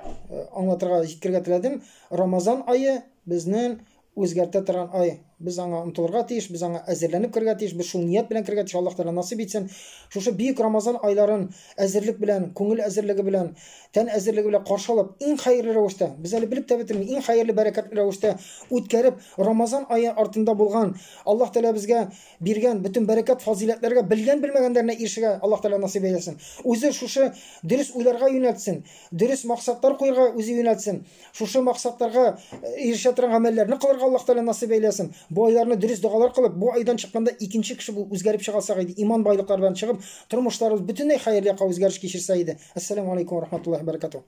Аңлатырга җиткергә теләдем. Рамазан ае безнең үзгәртә торган ай. Без аңа омтылырга тиеш, без аңа әзерләнеп кергә тиеш, без шул ният белән кергә тиеш. Аллаһ Тәала насыйп итсен. Шушы бик Рамазан айларын әзерлек белән, күңел әзерлеге белән, тән әзерлеге белән каршылап, иң хәерле рәвештә, без әле белеп тә бетерми, иң хәерле бәрәкәтле рәвештә үткәреп, Рамазан ае артында булган, Аллаһ Тәала безгә биргән бөтен бәрәкәт, фазиләтләргә белгән-белмәгәннәренә ирешергә Аллаһ Тәала насыйп итсен. Үзе шушы дөрес уйларга юнәлтсен, дөрес максатлар куярга үзе юнәлтсен. Шушы максатларга ирешә торган гамәлләрне кылырга Аллаһ Тәала насыйп итсен. Бу айларны дөрес дугалар кылып, бу айдан чыкканда икенче кеше бу үзгәреп чыгасак иде, иман байлыклары белән чыгып, тормышларыбыз бөтенләй хәерле якка үзгәреш кичерсә иде. Ассаламу алейкум ва рахматуллаһи ва баракатуһ.